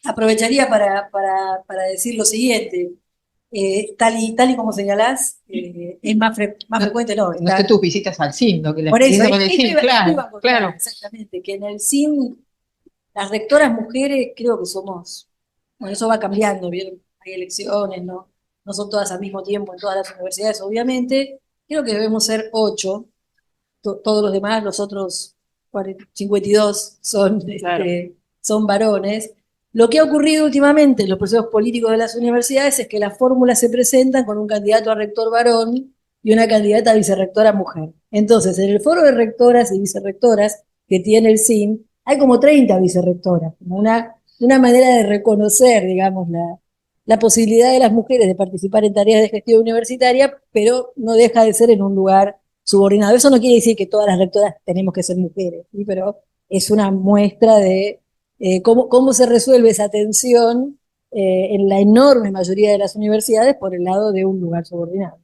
Aprovecharía para decir lo siguiente. Tal y como señalás, es más frecuente, no. No sé tus visitas al CIN, lo que la Por eso, experiencia con el CIN, claro, claro. exactamente, que en el CIN las rectoras mujeres creo que somos, bueno, eso va cambiando, ¿bien? Hay elecciones, no son todas al mismo tiempo en todas las universidades, obviamente, creo que debemos ser 8, todos los demás, los otros 52 Claro. son varones. Lo que ha ocurrido últimamente en los procesos políticos de las universidades es que las fórmulas se presentan con un candidato a rector varón y una candidata a vicerrectora mujer. Entonces, en el foro de rectoras y vicerrectoras que tiene el CIN, hay como 30 vicerrectoras, como una manera de reconocer, digamos, la posibilidad de las mujeres de participar en tareas de gestión universitaria, pero no deja de ser en un lugar subordinado. Eso no quiere decir que todas las rectoras tenemos que ser mujeres, ¿sí? Pero es una muestra de cómo se resuelve esa tensión en la enorme mayoría de las universidades por el lado de un lugar subordinado.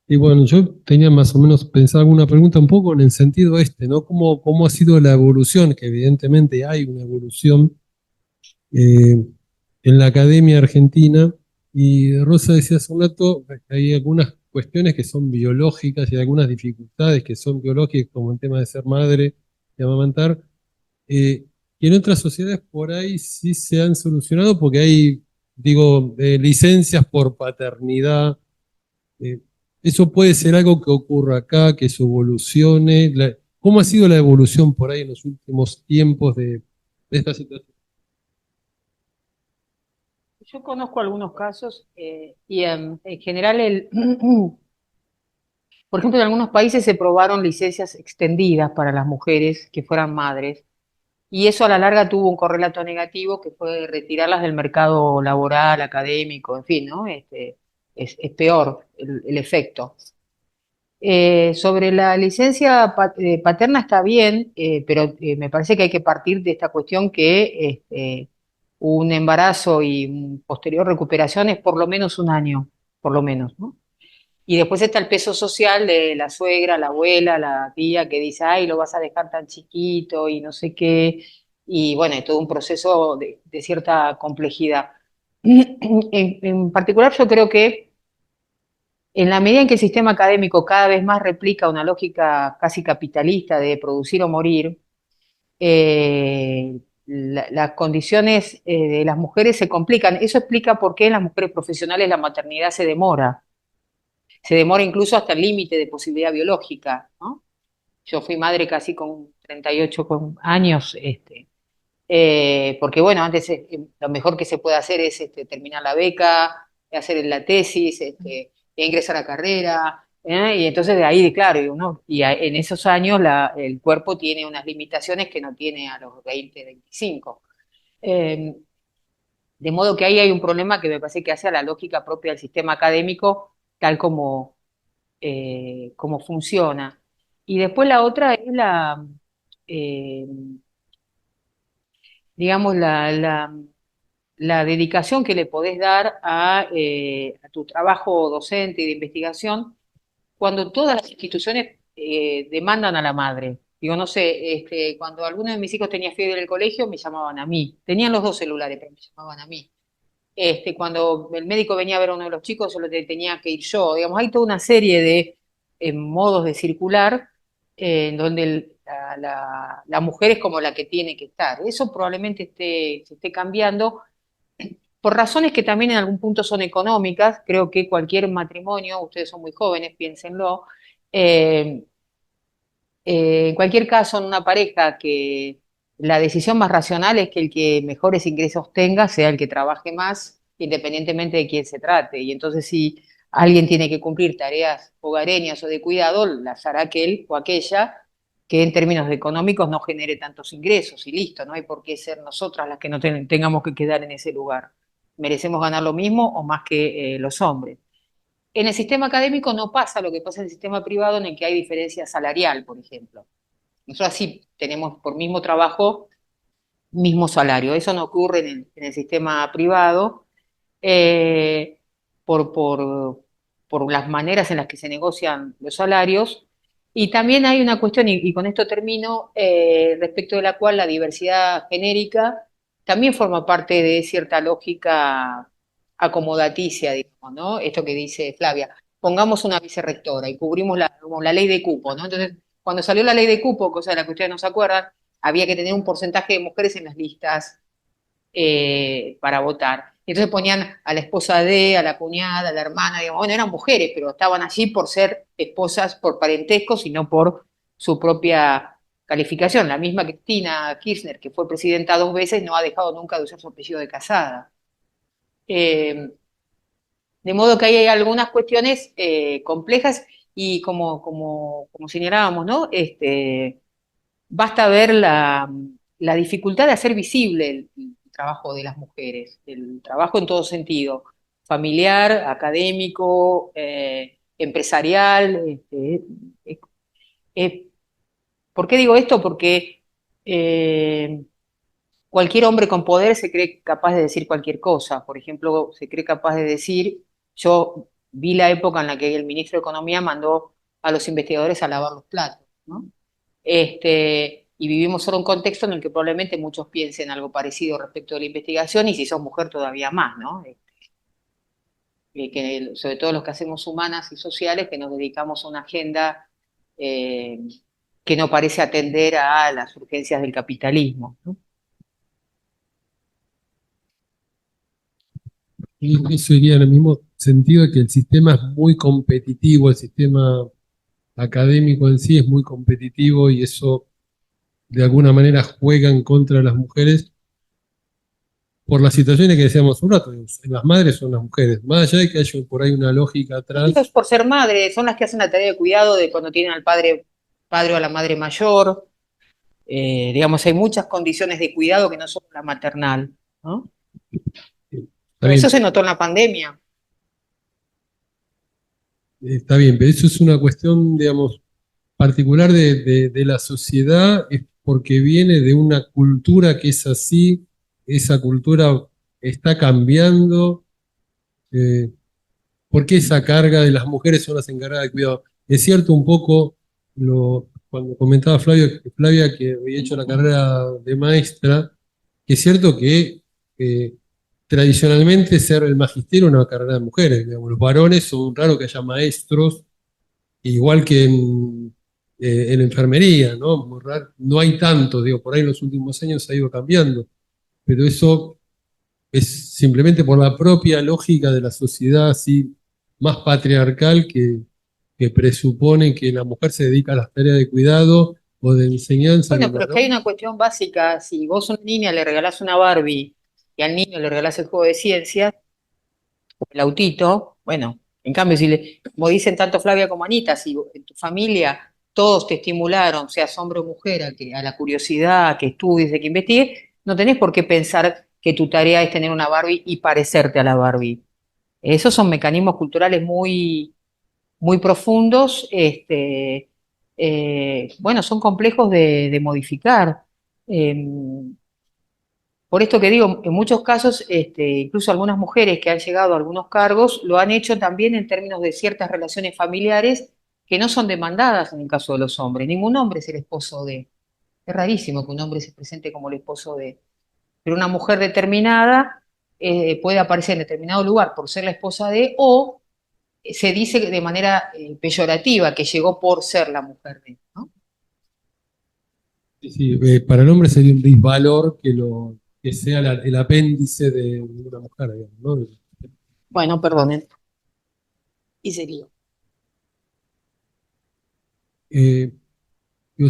Y bueno, yo tenía más o menos pensado alguna pregunta un poco en el sentido ¿no? ¿Cómo ha sido la evolución? Que evidentemente hay una evolución en la academia argentina. Y Rosa decía hace un rato que hay algunas cuestiones que son biológicas y algunas dificultades que son biológicas, como el tema de ser madre y amamantar, y en otras sociedades por ahí sí se han solucionado porque hay, digo, licencias por paternidad. eso puede ser algo que ocurra acá, que eso evolucione. ¿Cómo ha sido la evolución por ahí en los últimos tiempos de esta situación? Yo conozco algunos casos y en general, por ejemplo, en algunos países se probaron licencias extendidas para las mujeres que fueran madres y eso a la larga tuvo un correlato negativo que fue retirarlas del mercado laboral, académico, en fin, ¿no? Es peor el efecto. Sobre la licencia paterna está bien, pero me parece que hay que partir de esta cuestión que un embarazo y posterior recuperación es por lo menos un año, por lo menos, ¿no? Y después está el peso social de la suegra, la abuela, la tía que dice, ay, lo vas a dejar tan chiquito y no sé qué. Y bueno, es todo un proceso de cierta complejidad. En particular, yo creo que en la medida en que el sistema académico cada vez más replica una lógica casi capitalista de producir o morir, las condiciones de las mujeres se complican. Eso explica por qué en las mujeres profesionales la maternidad se demora. Se demora incluso hasta el límite de posibilidad biológica, ¿no? Yo fui madre casi con 38 años, porque bueno, antes lo mejor que se puede hacer es terminar la beca, hacer la tesis, e ingresar a carrera, y entonces de ahí, claro, en esos años el cuerpo tiene unas limitaciones que no tiene a los 20, 25. Eh, de modo que ahí hay un problema que me parece que hace a la lógica propia del sistema académico, tal como funciona. Y después la otra es eh, digamos, la dedicación que le podés dar a tu trabajo docente y de investigación cuando todas las instituciones demandan a la madre. Digo, no sé, cuando alguno de mis hijos tenía fiebre en el colegio, me llamaban a mí. Tenían los dos celulares, pero me llamaban a mí. Cuando el médico venía a ver a uno de los chicos, solo tenía que ir yo. Digamos, hay toda una serie de modos de circular en donde la mujer es como la que tiene que estar. Eso probablemente se esté cambiando por razones que también en algún punto son económicas. Creo que cualquier matrimonio, ustedes son muy jóvenes, piénsenlo, eh, en cualquier caso, en una pareja que la decisión más racional es que el que mejores ingresos tenga sea el que trabaje más, independientemente de quién se trate. Y entonces, si alguien tiene que cumplir tareas hogareñas o de cuidado, las hará aquel o aquella que en términos económicos no genere tantos ingresos y listo, no hay por qué ser nosotras las que no tengamos que quedar en ese lugar. Merecemos ganar lo mismo o más que los hombres. En el sistema académico no pasa lo que pasa en el sistema privado, en el que hay diferencia salarial, por ejemplo. Nosotros sí tenemos por mismo trabajo, mismo salario. Eso no ocurre en el sistema privado eh, por, por, por las maneras en las que se negocian los salarios. Y también hay una cuestión, y con esto termino, respecto de la cual la diversidad genérica también forma parte de cierta lógica acomodaticia, digamos, ¿no? Esto que dice Flavia, pongamos una vicerrectora y cubrimos como la ley de cupo, ¿no? Entonces, cuando salió la ley de cupo, cosa de la que ustedes no se acuerdan, había que tener un porcentaje de mujeres en las listas para votar. Entonces ponían a la esposa de, a la cuñada, a la hermana, digamos, bueno, eran mujeres, pero estaban allí por ser esposas por parentesco, sino por su propia calificación. La misma Cristina Kirchner, que fue presidenta 2 veces, no ha dejado nunca de usar su apellido de casada. Eh, de modo que ahí hay algunas cuestiones complejas y como señalábamos, ¿no? Basta ver la dificultad de hacer visible el trabajo de las mujeres, el trabajo en todo sentido, familiar, académico, empresarial. Eh, eh, ¿Por qué digo esto? Porque cualquier hombre con poder se cree capaz de decir cualquier cosa. Por ejemplo, se cree capaz de decir, yo vi la época en la que el ministro de Economía mandó a los investigadores a lavar los platos, ¿no? Y vivimos solo un contexto en el que probablemente muchos piensen algo parecido respecto de la investigación y si sos mujer todavía más, ¿no? Sobre todo los que hacemos humanas y sociales, que nos dedicamos a una agenda eh, que no parece atender a las urgencias del capitalismo, ¿no? Y eso iría lo mismo. sentido de que el sistema es muy competitivo, el sistema académico en sí es muy competitivo y eso de alguna manera juega en contra de las mujeres por las situaciones que decíamos un rato. Las madres son las mujeres, más allá de que haya por ahí una lógica atrás. Eso es por ser madre, son las que hacen la tarea de cuidado de cuando tienen al padre o a la madre mayor. Digamos, hay muchas condiciones de cuidado que no son la maternal, ¿no? Está Eso bien, se notó en la pandemia. está bien, pero eso es una cuestión, digamos, particular de la sociedad, es porque viene de una cultura que es así, esa cultura está cambiando. eh, ¿Por qué esa carga de las mujeres son las encargadas de cuidado? Es cierto un poco cuando comentaba Flavia que había hecho la carrera de maestra, que es cierto que tradicionalmente ser el magisterio es una carrera de mujeres. Digamos, los varones son raro que haya maestros, igual que en enfermería, ¿no? Muy raro, no hay tanto, digo, por ahí en los últimos años ha ido cambiando, pero eso es simplemente por la propia lógica de la sociedad así más patriarcal que presupone que la mujer se dedica a las tareas de cuidado o de enseñanza y Bueno, el pero es que hay varón. una cuestión básica, si vos a una niña le regalás una Barbie y al niño le regalás el juego de ciencias, o el autito, bueno, en cambio, como dicen tanto Flavia como Anita, si en tu familia todos te estimularon, seas hombre o mujer, a la curiosidad, a que estudies, a que investigues, no tenés por qué pensar que tu tarea es tener una Barbie y parecerte a la Barbie. Esos son mecanismos culturales muy profundos, bueno, son complejos de modificar. Eh, por esto que digo, en muchos casos, incluso algunas mujeres que han llegado a algunos cargos lo han hecho también en términos de ciertas relaciones familiares que no son demandadas en el caso de los hombres. Ningún hombre es el esposo de. Es rarísimo que un hombre se presente como el esposo de. Pero una mujer determinada puede aparecer en determinado lugar por ser la esposa de, o se dice de manera peyorativa que llegó por ser la mujer de, ¿no? Sí, sí, para el hombre sería un disvalor que sea el apéndice de una mujer, digamos, ¿no? Bueno, perdonen. Y sería. Eh,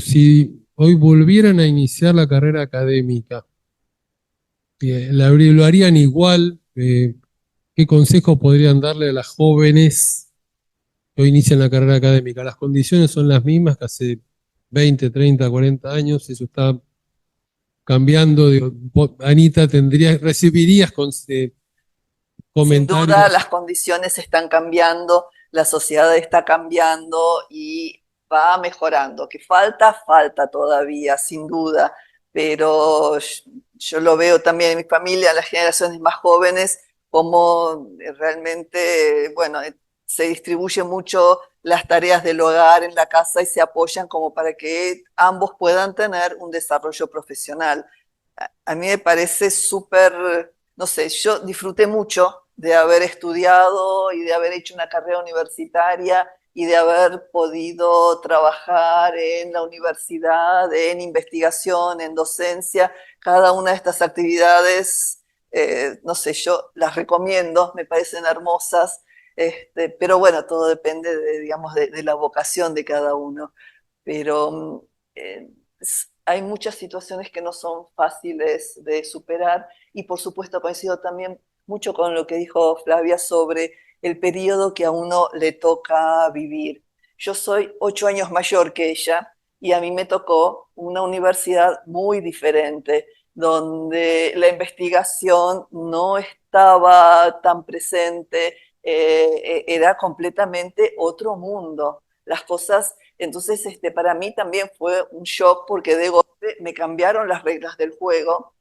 si hoy volvieran a iniciar la carrera académica, lo harían igual. ¿Qué consejos podrían darle a las jóvenes que hoy inician la carrera académica? Las condiciones son las mismas que hace 20, 30, 40 años, eso está cambiando. Digo, Anita, recibirías Sin duda, comentarios. las condiciones están cambiando, la sociedad está cambiando y va mejorando. Que falta, falta todavía, sin duda, pero yo lo veo también en mi familia, en las generaciones más jóvenes, como realmente, bueno, se distribuye mucho las tareas del hogar en la casa y se apoyan como para que ambos puedan tener un desarrollo profesional. A mí me parece súper, no sé, yo disfruté mucho de haber estudiado y de haber hecho una carrera universitaria y de haber podido trabajar en la universidad, en investigación, en docencia. Cada una de estas actividades, no sé, yo las recomiendo, me parecen hermosas, pero bueno, todo depende de, digamos, de la vocación de cada uno. Pero hay muchas situaciones que no son fáciles de superar y por supuesto coincido también mucho con lo que dijo Flavia sobre el periodo que a uno le toca vivir. Yo soy 8 años mayor que ella y a mí me tocó una universidad muy diferente, donde la investigación no estaba tan presente, era completamente otro mundo. Las cosas, entonces para mí también fue un shock porque de golpe me cambiaron las reglas del juego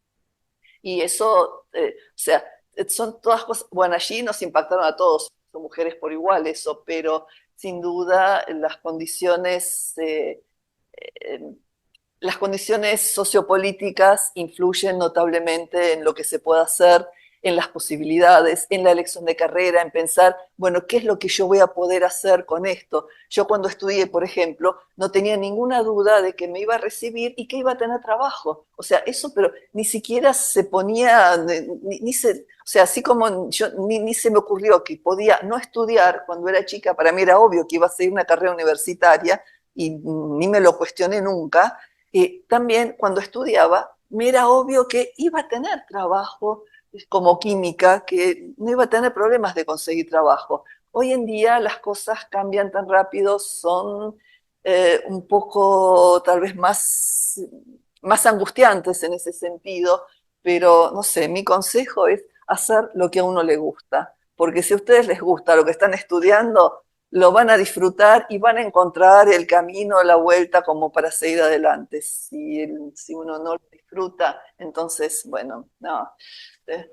y eso, o sea, son todas cosas, bueno, allí nos impactaron a todos, son mujeres por igual eso, pero sin duda eh, las condiciones sociopolíticas influyen notablemente en lo que se puede hacer en las posibilidades, en la elección de carrera, en pensar, bueno, ¿qué es lo que yo voy a poder hacer con esto? Yo cuando estudié, por ejemplo, no tenía ninguna duda de que me iba a recibir y que iba a tener trabajo. O sea, eso, pero ni siquiera se ponía, o sea, así como yo, ni se me ocurrió que podía no estudiar cuando era chica, para mí era obvio que iba a seguir una carrera universitaria y ni me lo cuestioné nunca. También cuando estudiaba, me era obvio que iba a tener trabajo como química, que no iba a tener problemas de conseguir trabajo. Hoy en día las cosas cambian tan rápido, son un poco tal vez más angustiantes en ese sentido, pero no sé, mi consejo es hacer lo que a uno le gusta, porque si a ustedes les gusta lo que están estudiando, lo van a disfrutar y van a encontrar el camino, la vuelta como para seguir adelante. Si uno no lo disfruta, entonces, bueno, no, eh,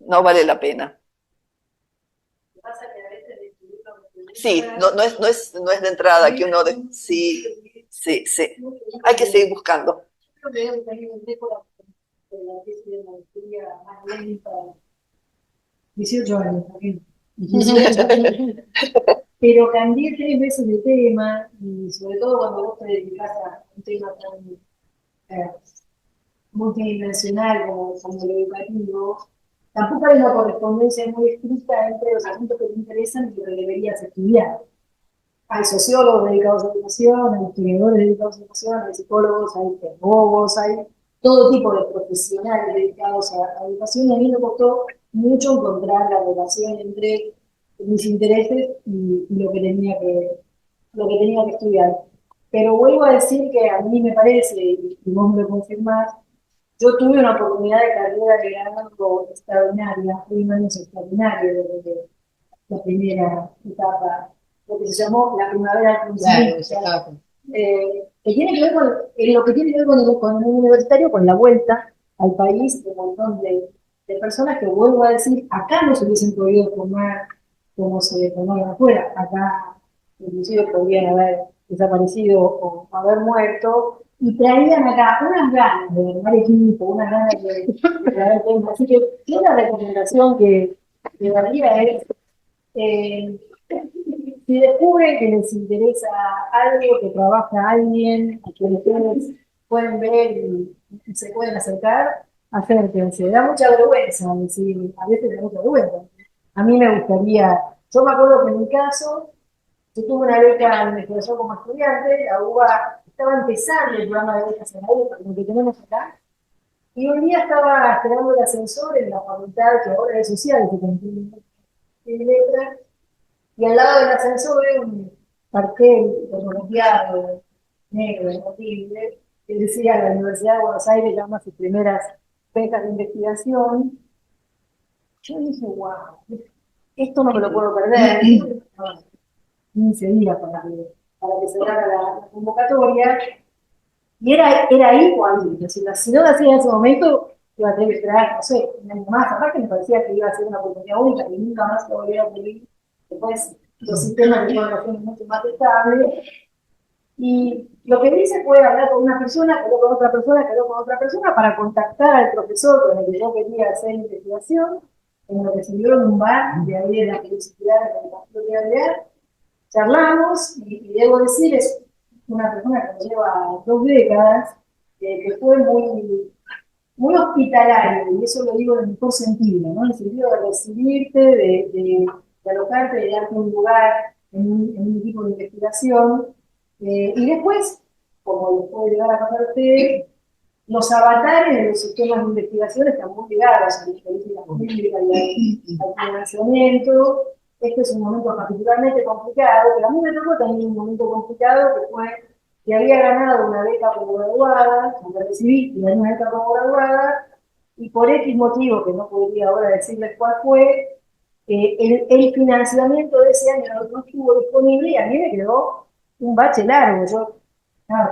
no vale la pena. Sí, no es de entrada que uno... sí, sí, sí. Hay que seguir buscando. Creo que también entré por la tesis de maestría más lenta, 18 años también. 18, pero cambié 3 veces de tema y sobre todo cuando vos te dedicás a un tema tan multidimensional como lo educativo, tampoco hay una correspondencia muy estricta entre los asuntos que te interesan y lo que deberías estudiar. Hay sociólogos dedicados a educación, hay historiadores dedicados a educación, hay psicólogos, hay pedagogos, hay todo tipo de profesionales dedicados a educación, y a mí me costó mucho encontrar la relación entre mis intereses y lo que tenía que estudiar. Pero vuelvo a decir que a mí me parece, y vos me lo confirmás, yo tuve una oportunidad de carrera de grado extraordinaria, fui un año extraordinario desde la primera etapa, lo que se llamó la primavera del conocimiento, claro, que tiene que ver con, en lo que tiene que ver con el universitario, con la vuelta al país de un montón de personas que, vuelvo a decir, acá no se hubiesen podido formar como se formaron afuera, acá inclusive podrían haber desaparecido o haber muerto, y traían acá unas ganas de formar equipo, unas ganas de traer temas. Así que una recomendación que daría es, eh, si descubren que les interesa algo, que trabaja alguien, que ustedes pueden ver y se pueden acercar, acérquense. Da mucha vergüenza decir, a veces da mucha vergüenza. A mí me gustaría, yo me acuerdo que en mi caso, yo tuve una beca de investigación como estudiante, la UBA estaba empezando el programa de becas en la UBA, como que tenemos acá, y un día estaba esperando el ascensor en la facultad, que ahora es social, que contiene letras, y al lado del ascensor un cartel fotocopiado, negro, horrible, que decía: la Universidad de Buenos Aires llama a sus primeras becas de investigación. Yo dije, wow, esto no me lo puedo perder. 15 días para que se haga la convocatoria. Y era ahí cuando, si no lo hacía en ese momento, iba a tener que esperar, no sé, un año más. Aparte me parecía que iba a ser una oportunidad única, que nunca más lo volviera a ocurrir. Después los sistemas de información mucho más estables. Y lo que hice fue hablar con una persona, quedó con otra persona, quedó con otra persona, para contactar al profesor con el que yo quería hacer investigación, en lo que se dio en un bar, de ahí de la felicidad de la Facultad. Charlamos, y debo decir, es una persona que lleva 2 décadas, que fue muy hospitalario, y eso lo digo en el mejor sentido, ¿no? En el sentido de recibirte, de alojarte, de darte un lugar en un equipo de investigación, y después, como les puede llegar a pasar a ustedes, los avatares de los sistemas de investigación están muy ligados a las políticas públicas y al financiamiento. Este es un momento particularmente complicado, pero a mí me tocó también un momento complicado, que fue que había ganado una beca como graduada, cuando recibí, y gané una beca como graduada, y por X motivo, que no podría ahora decirles cuál fue, el financiamiento de ese año no estuvo disponible, y a mí me quedó un bache largo. Yo,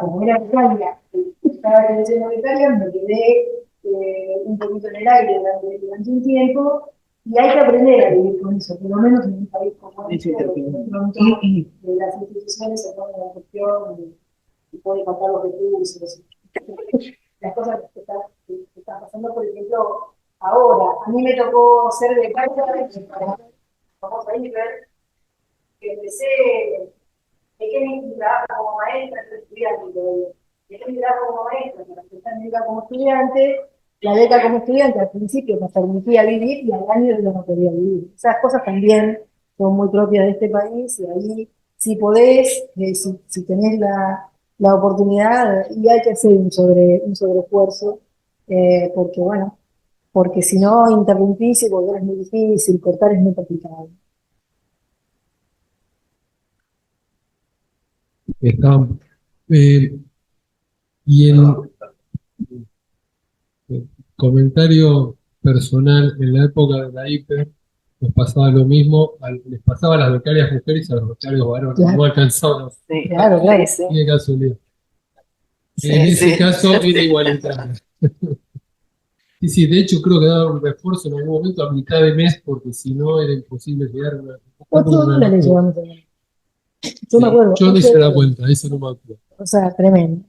como era becaria, estaba creciendo becaria, me quedé un poquito en el aire durante un tiempo, y hay que aprender a vivir con eso, por lo menos en un país como este, donde pronto las instituciones se ponen en cuestión y pueden faltar los recursos. Las cosas que están pasando, por ejemplo, Ahora, a mí me tocó ser becaria para vamos a ir ver que dejé mi trabajo como maestra, soy estudiante todavía, dejé mi trabajo como maestra para empezar mi beca como estudiante. La beca como estudiante al principio me permitía vivir y al año yo no podía vivir. Esas cosas también son muy propias de este país y ahí si podés, si tenés la oportunidad, y hay que hacer un sobreesfuerzo, porque bueno, porque si no interrumpís y volver es muy difícil, cortar es muy complicado. Está, eh, y en comentario personal, en la época de la hiper, nos pasaba lo mismo, les pasaba a las becarias mujeres y a los becarios varones, Claro. no alcanzaban. Sí, Claro, claro. sí, Qué casualidad. En sí, ese sí. caso era igualitario. Sí, sí, de hecho creo que daba un refuerzo en algún momento a mitad de mes porque si no era imposible llegar a una... $8 llevamos a tener. Yo me Sí, acuerdo, yo no hice la cuenta, eso no me acuerdo. o sea, tremendo.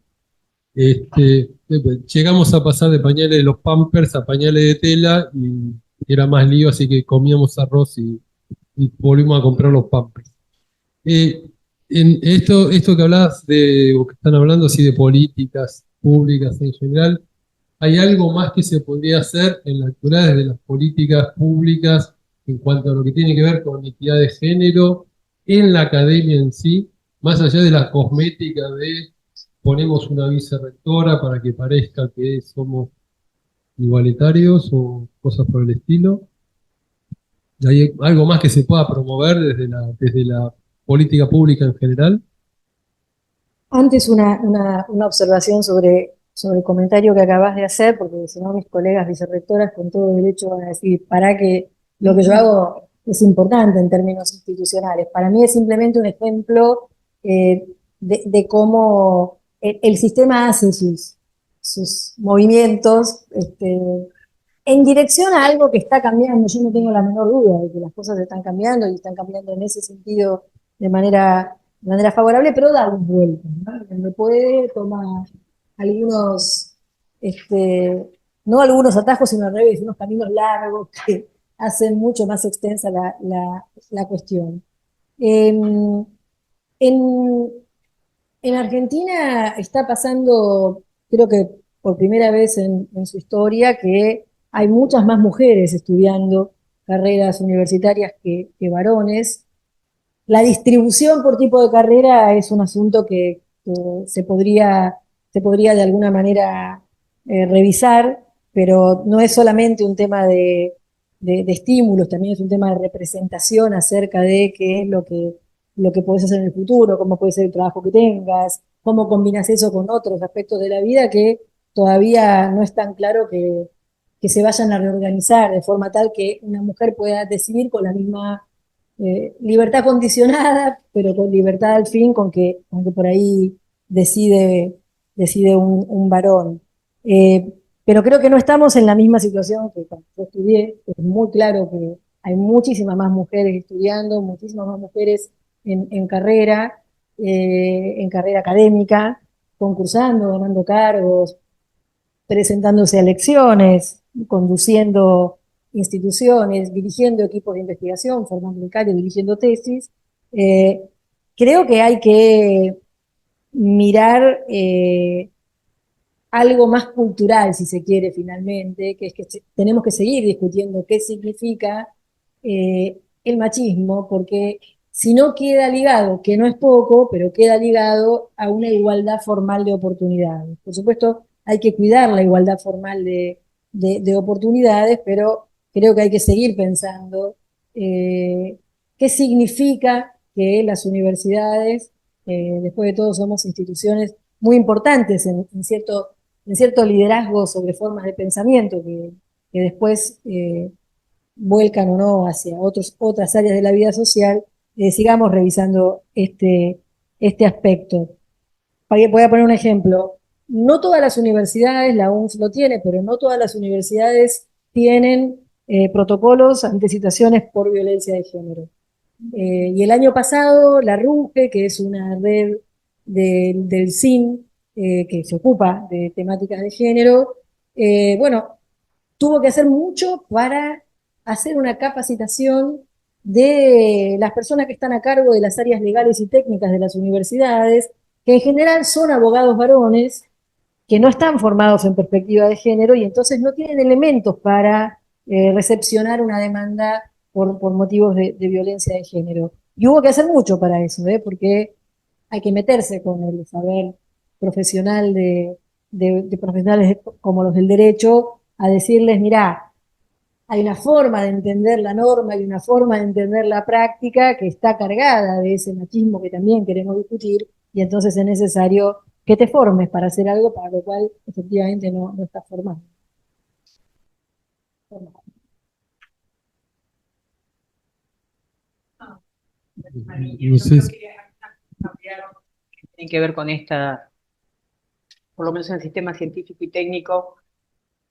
Llegamos a pasar de pañales de los Pampers a pañales de tela y era más lío, así que comíamos arroz y volvimos a comprar los Pampers. En esto que hablabas o que están hablando así de políticas públicas en general, ¿hay algo más que se podría hacer en la actualidad desde las políticas públicas en cuanto a lo que tiene que ver con equidad de género en la academia en sí, más allá de la cosmética de ponemos una vicerrectora para que parezca que somos igualitarios o cosas por el estilo? ¿Hay algo más que se pueda promover desde la política pública en general? Antes una observación sobre el comentario que acabas de hacer, porque si no mis colegas vicerrectoras con todo derecho van a decir, para que lo que yo hago es importante en términos institucionales. Para mí es simplemente un ejemplo de cómo el sistema hace sus movimientos en dirección a algo que está cambiando. Yo no tengo la menor duda de que las cosas están cambiando y están cambiando en ese sentido de manera favorable, pero da un vueltas, ¿no? Donde puede tomar algunos, no algunos atajos, sino al revés, unos caminos largos que hacen mucho más extensa la cuestión. En, en, en Argentina está pasando, creo que por primera vez en su historia, que hay muchas más mujeres estudiando carreras universitarias que varones. La distribución por tipo de carrera es un asunto que se podría de alguna manera revisar, pero no es solamente un tema de estímulos, también es un tema de representación acerca de qué es lo que puedes hacer en el futuro, cómo puede ser el trabajo que tengas, cómo combinas eso con otros aspectos de la vida que todavía no es tan claro que se vayan a reorganizar de forma tal que una mujer pueda decidir con la misma libertad condicionada, pero con libertad al fin, con que por ahí decide un varón. Pero creo que no estamos en la misma situación que cuando yo estudié. Es muy claro que hay muchísimas más mujeres estudiando, muchísimas más mujeres en carrera académica, concursando, ganando cargos, presentándose a elecciones, conduciendo instituciones, dirigiendo equipos de investigación, formando becarios, dirigiendo tesis. Eh, Creo que hay que mirar algo más cultural, si se quiere, finalmente, que es que tenemos que seguir discutiendo qué significa el machismo, porque si no queda ligado, que no es poco, pero queda ligado a una igualdad formal de oportunidades. Por supuesto, hay que cuidar la igualdad formal de oportunidades, pero creo que hay que seguir pensando qué significa que las universidades, después de todo, somos instituciones muy importantes en cierto liderazgo sobre formas de pensamiento que después vuelcan o no hacia otras áreas de la vida social. Sigamos revisando este aspecto. Voy a poner un ejemplo. No todas las universidades, la UNS lo tiene, pero no todas las universidades tienen protocolos ante situaciones por violencia de género. Y el año pasado, la RUGE, que es una red del CIN, que se ocupa de temáticas de género, bueno, tuvo que hacer mucho para hacer una capacitación de las personas que están a cargo de las áreas legales y técnicas de las universidades, que en general son abogados varones, que no están formados en perspectiva de género y entonces no tienen elementos para recepcionar una demanda por motivos de violencia de género. Y hubo que hacer mucho para eso, porque hay que meterse con el saber profesional de profesionales como los del derecho, a decirles, mirá, hay una forma de entender la norma y una forma de entender la práctica que está cargada de ese machismo que también queremos discutir, y entonces es necesario que te formes para hacer algo para lo cual efectivamente no estás formado. No sé Tiene que ver con esta, por lo menos en el sistema científico y técnico,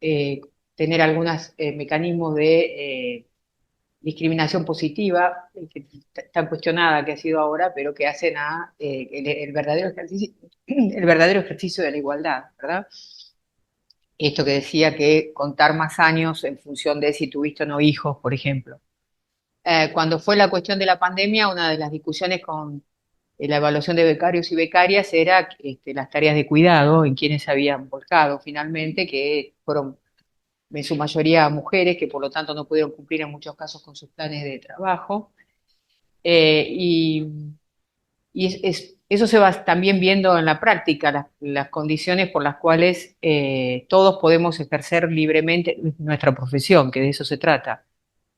eh, tener algunos mecanismos de discriminación positiva, que tan cuestionada que ha sido ahora, pero que hacen a el verdadero ejercicio, el verdadero ejercicio de la igualdad, ¿verdad? Esto que decía que contar más años en función de si tuviste o no hijos, por ejemplo. Cuando fue la cuestión de la pandemia, una de las discusiones con la evaluación de becarios y becarias era las tareas de cuidado en quienes se habían volcado finalmente, que fueron en su mayoría mujeres, que por lo tanto no pudieron cumplir en muchos casos con sus planes de trabajo. Eh, y eso se va también viendo en la práctica, las condiciones por las cuales todos podemos ejercer libremente nuestra profesión, que de eso se trata,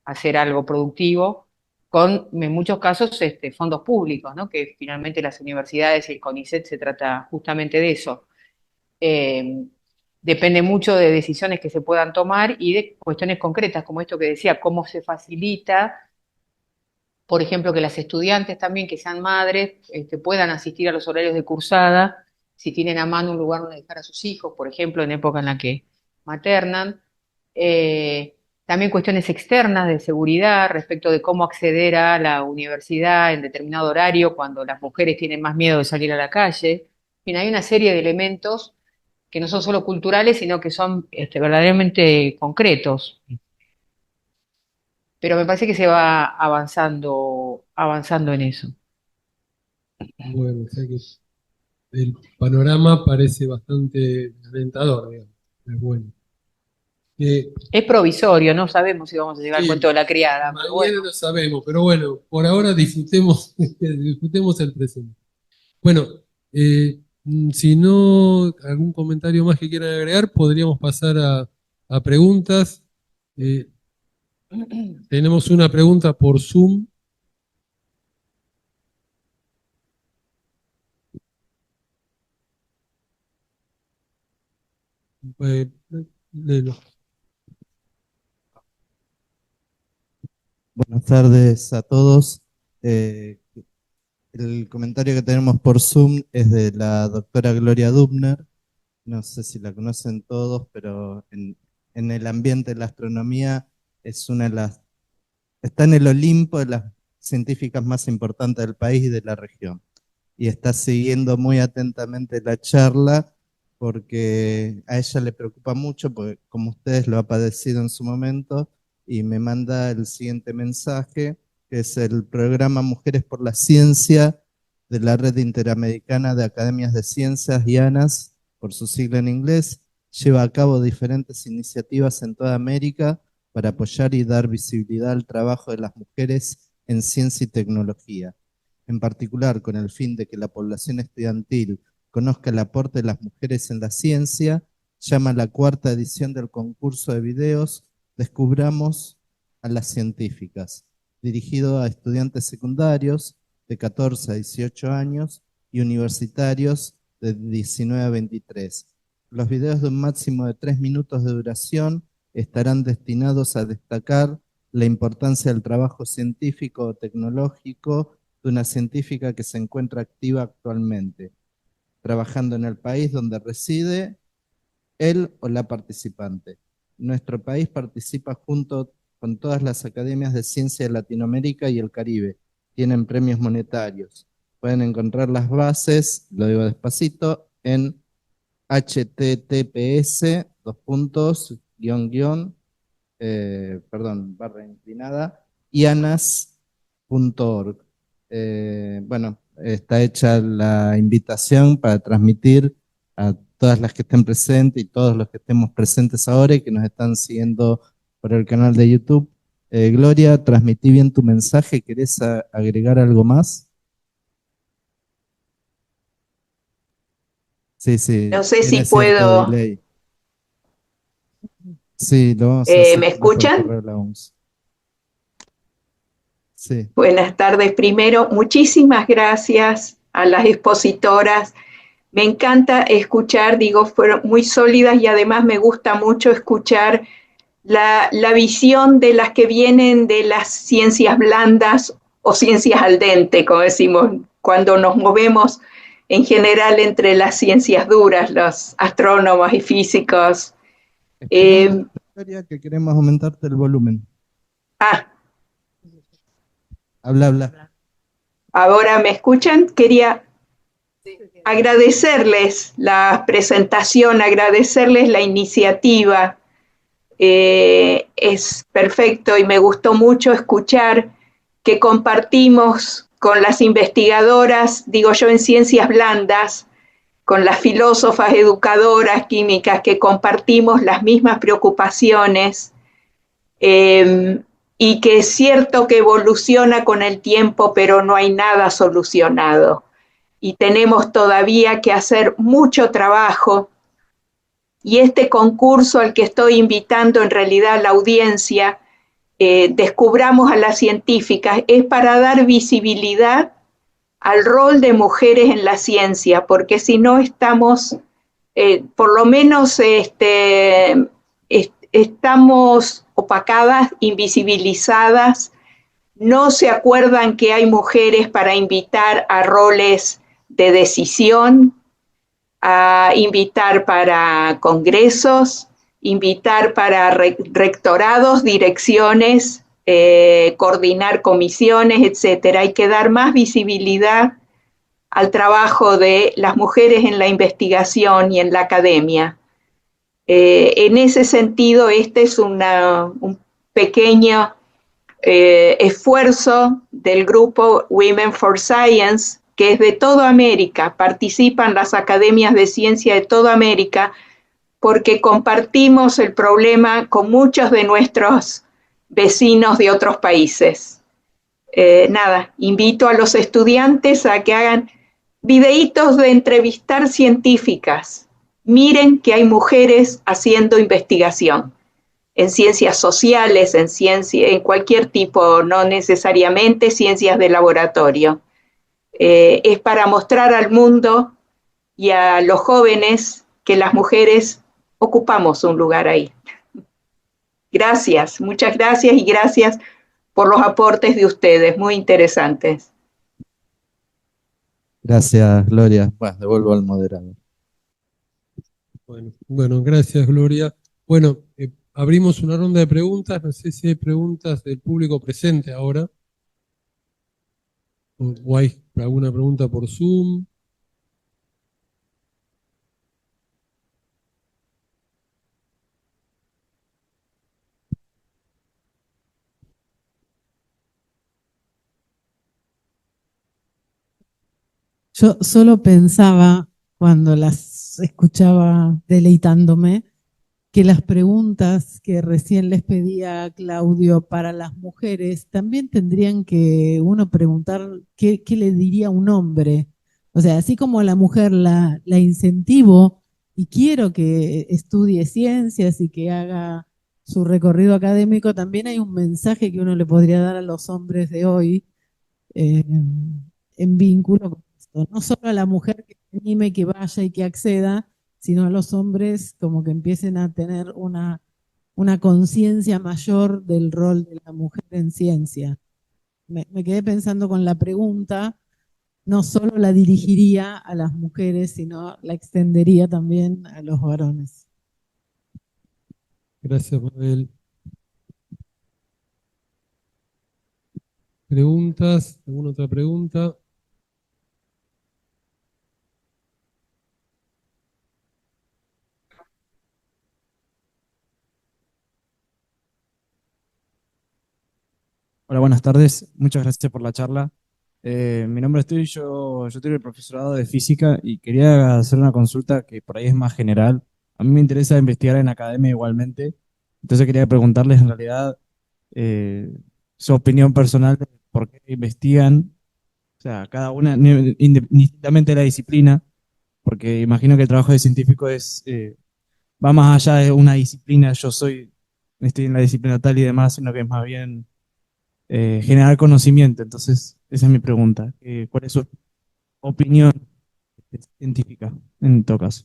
hacer algo productivo con, en muchos casos, fondos públicos, ¿no? Que finalmente las universidades y el CONICET se trata justamente de eso. Eh, Depende mucho de decisiones que se puedan tomar y de cuestiones concretas, como esto que decía, cómo se facilita, por ejemplo, que las estudiantes también que sean madres puedan asistir a los horarios de cursada, si tienen a mano un lugar donde dejar a sus hijos, por ejemplo, en época en la que maternan. También cuestiones externas de seguridad respecto de cómo acceder a la universidad en determinado horario cuando las mujeres tienen más miedo de salir a la calle. En fin, hay una serie de elementos que no son solo culturales, sino que son verdaderamente concretos. Pero me parece que se va avanzando en eso. bueno, o sea que el panorama parece bastante alentador, digamos. Es bueno. Es provisorio, no sabemos si vamos a llegar al Sí, cuento de la criada, pero mañana bueno. no sabemos, pero bueno, por ahora disfrutemos, disfrutemos el presente. Bueno, si no, algún comentario más que quieran agregar, podríamos pasar a preguntas. Eh, Tenemos una pregunta por Zoom. Eh, léelo. Buenas tardes a todos. Eh, el comentario que tenemos por Zoom es de la doctora Gloria Dubner. No sé si la conocen todos, pero en el ambiente de la astronomía es una de las, está en el Olimpo de las científicas más importantes del país y de la región. Y está siguiendo muy atentamente la charla porque a ella le preocupa mucho, porque como ustedes lo ha padecido en su momento, y me manda el siguiente mensaje, que es el programa Mujeres por la Ciencia de la Red Interamericana de Academias de Ciencias, IANAS, por su sigla en inglés, lleva a cabo diferentes iniciativas en toda América para apoyar y dar visibilidad al trabajo de las mujeres en ciencia y tecnología, en particular con el fin de que la población estudiantil conozca el aporte de las mujeres en la ciencia. Llama a la cuarta edición del concurso de videos Descubramos a las científicas, dirigido a estudiantes secundarios de 14 a 18 años y universitarios de 19 a 23. Los videos de un máximo de 3 minutos de duración estarán destinados a destacar la importancia del trabajo científico o tecnológico de una científica que se encuentra activa actualmente, trabajando en el país donde reside él o la participante. Nuestro país participa junto con todas las academias de ciencia de Latinoamérica y el Caribe. Tienen premios monetarios. Pueden encontrar las bases, lo digo despacito, en https:// perdón, barra inclinada, ianas.org. Bueno, está hecha la invitación para transmitir a todas las que estén presentes y todos los que estemos presentes ahora y que nos están siguiendo por el canal de YouTube. Gloria, transmití bien tu mensaje. ¿Querés agregar algo más? Sí, sí, No sé si tiene cierto puedo, delay. Sí, lo vamos a ¿me circular por escuchan? correo a la OMS. Sí. Buenas tardes. Primero, muchísimas gracias a las expositoras. Me encanta escuchar, digo, fueron muy sólidas y además me gusta mucho escuchar la visión de las que vienen de las ciencias blandas o ciencias al dente, como decimos, cuando nos movemos en general entre las ciencias duras, los astrónomos y físicos. Espera un Eh, momento, Gloria, que queremos aumentarte el volumen. ah, Habla, habla. Ahora me escuchan. Quería agradecerles la presentación, agradecerles la iniciativa. Es perfecto y me gustó mucho escuchar que compartimos con las investigadoras, digo yo, en ciencias blandas, con las filósofas, educadoras, químicas, que compartimos las mismas preocupaciones, eh, y que es cierto que evoluciona con el tiempo, pero no hay nada solucionado. Y tenemos todavía que hacer mucho trabajo. Y este concurso al que estoy invitando en realidad a la audiencia, Descubramos a las científicas, es para dar visibilidad al rol de mujeres en la ciencia, porque si no estamos, por lo menos estamos opacadas, invisibilizadas, no se acuerdan que hay mujeres para invitar a roles de decisión, a invitar para congresos, invitar para rectorados, direcciones, coordinar comisiones, etcétera. Hay que dar más visibilidad al trabajo de las mujeres en la investigación y en la academia. En ese sentido, este es un pequeño esfuerzo del grupo Women for Science, que es de toda América. Participan las academias de ciencia de toda América porque compartimos el problema con muchos de nuestros vecinos de otros países. Nada, invito a los estudiantes a que hagan videitos de entrevistar científicas. Miren que hay mujeres haciendo investigación en ciencias sociales, en cualquier tipo, no necesariamente ciencias de laboratorio. Es para mostrar al mundo y a los jóvenes que las mujeres ocupamos un lugar ahí. Gracias, muchas gracias y gracias por los aportes de ustedes, muy interesantes. Gracias, Gloria. Bueno, devuelvo al moderador. Bueno, gracias, Gloria. Bueno, abrimos una ronda de preguntas. No sé si hay preguntas del público presente ahora. O hay alguna pregunta por Zoom. Yo solo pensaba, cuando las escuchaba deleitándome, que las preguntas que recién les pedía a Claudio para las mujeres también tendrían que uno preguntar qué le diría un hombre. O sea, así como a la mujer la incentivo y quiero que estudie ciencias y que haga su recorrido académico, también hay un mensaje que uno le podría dar a los hombres de hoy, eh, en vínculo con esto. No solo a la mujer que se anime, que vaya y que acceda, sino a los hombres como que empiecen a tener una conciencia mayor del rol de la mujer en ciencia. Me quedé pensando con la pregunta, no solo la dirigiría a las mujeres, sino la extendería también a los varones. Gracias, Mabel. ¿Preguntas? ¿Alguna otra pregunta? Hola, buenas tardes. Muchas gracias por la charla. Mi nombre es Tuy, yo tengo el profesorado de física y quería hacer una consulta que por ahí es más general. A mí me interesa investigar en academia igualmente, entonces quería preguntarles en realidad eh, su opinión personal de por qué investigan, o sea, cada una, indistintamente de la disciplina, porque imagino que el trabajo de científico va más allá de una disciplina, estoy en la disciplina tal y demás, sino que es más bien generar conocimiento. Entonces, esa es mi pregunta. ¿Cuál es su opinión científica en todo caso?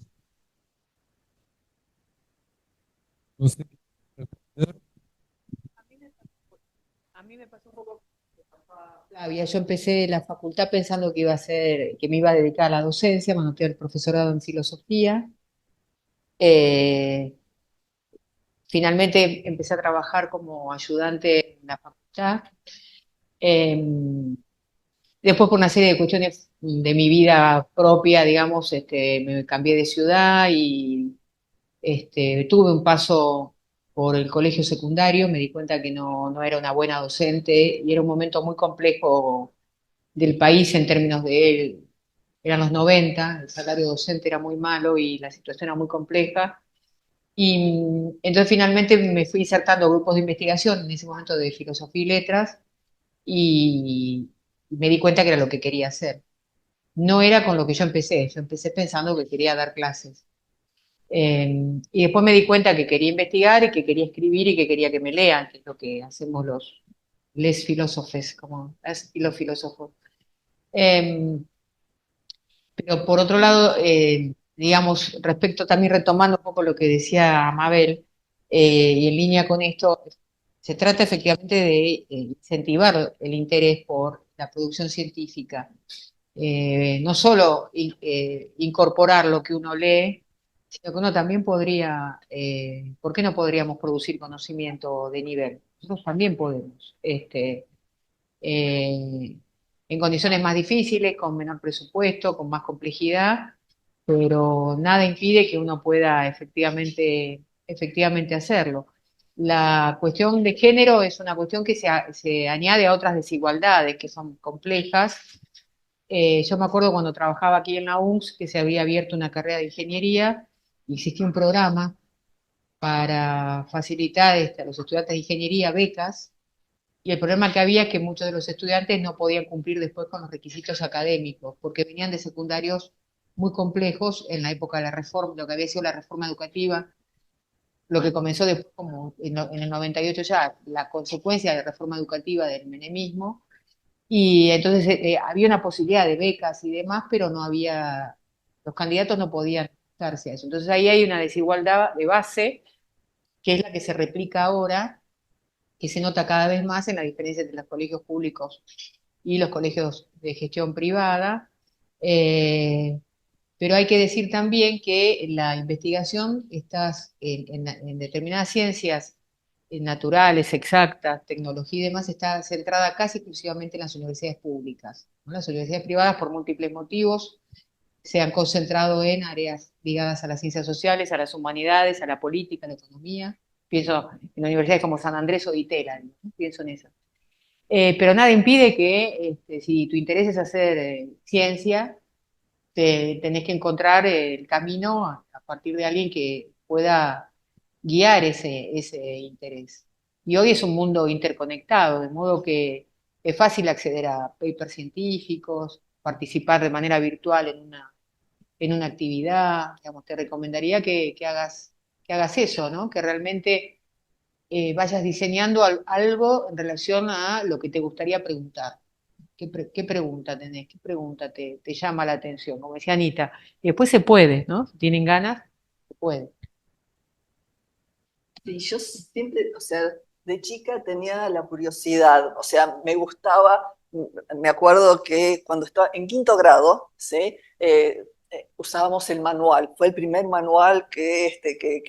No sé. A mí me pasó un poco Flavia. Yo empecé la facultad pensando que iba a ser, que me iba a dedicar a la docencia, cuando estoy el profesorado en filosofía. Eh, Finalmente empecé a trabajar como ayudante en la facultad. Eh, Después, por una serie de cuestiones de mi vida propia, digamos, me cambié de ciudad y tuve un paso por el colegio secundario. Me di cuenta que no era una buena docente y era un momento muy complejo del país en términos de, eran los 90, el salario docente era muy malo y la situación era muy compleja. Y entonces finalmente me fui insertando a grupos de investigación, en ese momento de filosofía y letras, y me di cuenta que era lo que quería hacer. No era con lo que yo empecé pensando que quería dar clases. Y después me di cuenta que quería investigar y que quería escribir y que quería que me lean, que es lo que hacemos les filósofes, como y los filósofos. Eh, pero por otro lado, digamos, respecto también retomando un poco lo que decía Mabel, y en línea con esto, se trata efectivamente de incentivar el interés por la producción científica. No solo incorporar lo que uno lee, sino que uno también podría, ¿por qué no podríamos producir conocimiento de nivel? Nosotros también podemos. Eh, en condiciones más difíciles, con menor presupuesto, con más complejidad, pero nada impide que uno pueda efectivamente hacerlo. La cuestión de género es una cuestión que se añade a otras desigualdades que son complejas. Yo me acuerdo cuando trabajaba aquí en la UNS que se había abierto una carrera de ingeniería y existía un programa para facilitar a los estudiantes de ingeniería becas, y el problema que había es que muchos de los estudiantes no podían cumplir después con los requisitos académicos, porque venían de secundarios muy complejos en la época de la reforma, lo que había sido la reforma educativa, lo que comenzó después como en el 98 ya, la consecuencia de la reforma educativa del menemismo, y entonces había una posibilidad de becas y demás, pero no había, los candidatos no podían darse a eso. Entonces ahí hay una desigualdad de base, que es la que se replica ahora, que se nota cada vez más en la diferencia entre los colegios públicos y los colegios de gestión privada. Eh, pero hay que decir también que la investigación en determinadas ciencias naturales, exactas, tecnología y demás, está centrada casi exclusivamente en las universidades públicas, ¿no? Las universidades privadas, por múltiples motivos, se han concentrado en áreas ligadas a las ciencias sociales, a las humanidades, a la política, a la economía. Pienso en universidades como San Andrés o Itela, ¿no? Pienso en eso. Pero nada impide que si tu interés es hacer ciencia, tenés que encontrar el camino a partir de alguien que pueda guiar ese interés. Y hoy es un mundo interconectado, de modo que es fácil acceder a papers científicos, participar de manera virtual en una actividad. Digamos, te recomendaría que hagas eso, ¿no? Que realmente vayas diseñando algo en relación a lo que te gustaría preguntar. ¿Qué pregunta tenés? ¿Qué pregunta te llama la atención? Como decía Anita. Y después se puede, ¿no? Si tienen ganas, se puede. Y yo siempre, o sea, de chica tenía la curiosidad, o sea, me gustaba, me acuerdo que cuando estaba en quinto grado, ¿sí? Usábamos el manual, fue el primer manual que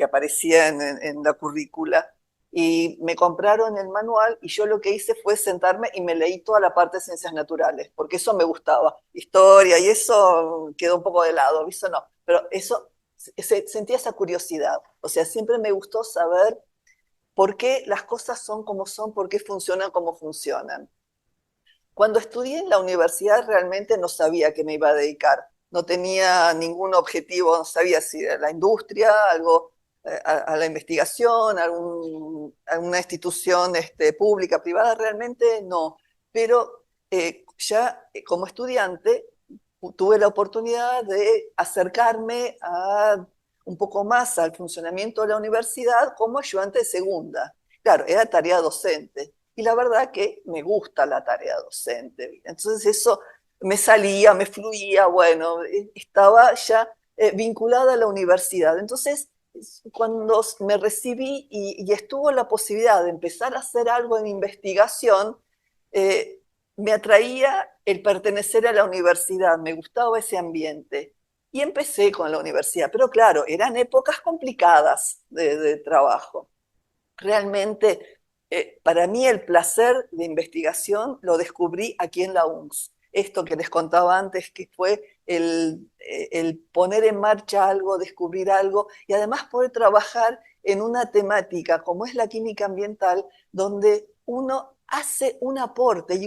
aparecía en la currícula, y me compraron el manual y yo lo que hice fue sentarme y me leí toda la parte de ciencias naturales, porque eso me gustaba, historia y eso quedó un poco de lado, eso no, pero eso sentía esa curiosidad, o sea, siempre me gustó saber por qué las cosas son como son, por qué funcionan como funcionan. Cuando estudié en la universidad realmente no sabía a qué me iba a dedicar. No tenía ningún objetivo, no sabía si era la industria, algo a la investigación, alguna institución pública, privada, realmente no. Pero ya como estudiante tuve la oportunidad de acercarme un poco más al funcionamiento de la universidad como ayudante de segunda. Claro, era tarea docente. Y la verdad que me gusta la tarea docente. Entonces eso me salía, me fluía, bueno, estaba ya vinculada a la universidad. Entonces, cuando me recibí y estuvo la posibilidad de empezar a hacer algo en investigación, eh, me atraía el pertenecer a la universidad, me gustaba ese ambiente. Y empecé con la universidad, pero claro, eran épocas complicadas de trabajo. Realmente, para mí el placer de investigación lo descubrí aquí en la UNS. Esto que les contaba antes, que fue el poner en marcha algo, descubrir algo y además poder trabajar en una temática como es la química ambiental, donde uno hace un aporte y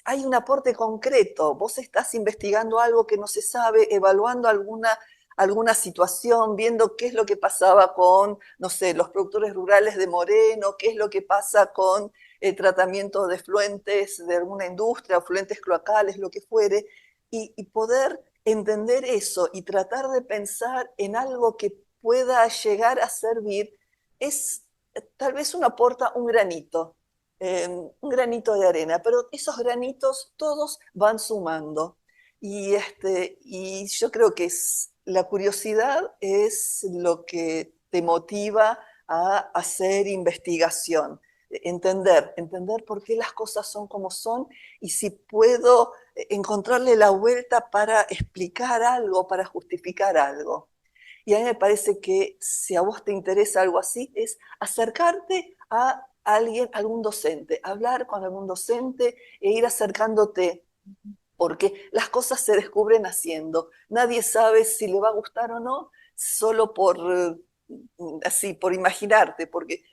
hay un aporte concreto. Vos estás investigando algo que no se sabe, evaluando alguna situación, viendo qué es lo que pasaba con, no sé, los productores rurales de Moreno, qué es lo que pasa con el tratamiento de efluentes de alguna industria, efluentes cloacales, lo que fuere, y poder entender eso y tratar de pensar en algo que pueda llegar a servir, es tal vez uno aporta un granito de arena, pero esos granitos todos van sumando. Y yo creo que la curiosidad es lo que te motiva a hacer investigación, entender por qué las cosas son como son y si puedo encontrarle la vuelta para explicar algo, para justificar algo. Y a mí me parece que si a vos te interesa algo así, es acercarte a alguien, algún docente, hablar con algún docente e ir acercándote porque las cosas se descubren haciendo. Nadie sabe si le va a gustar o no, solo así, por imaginarte, porque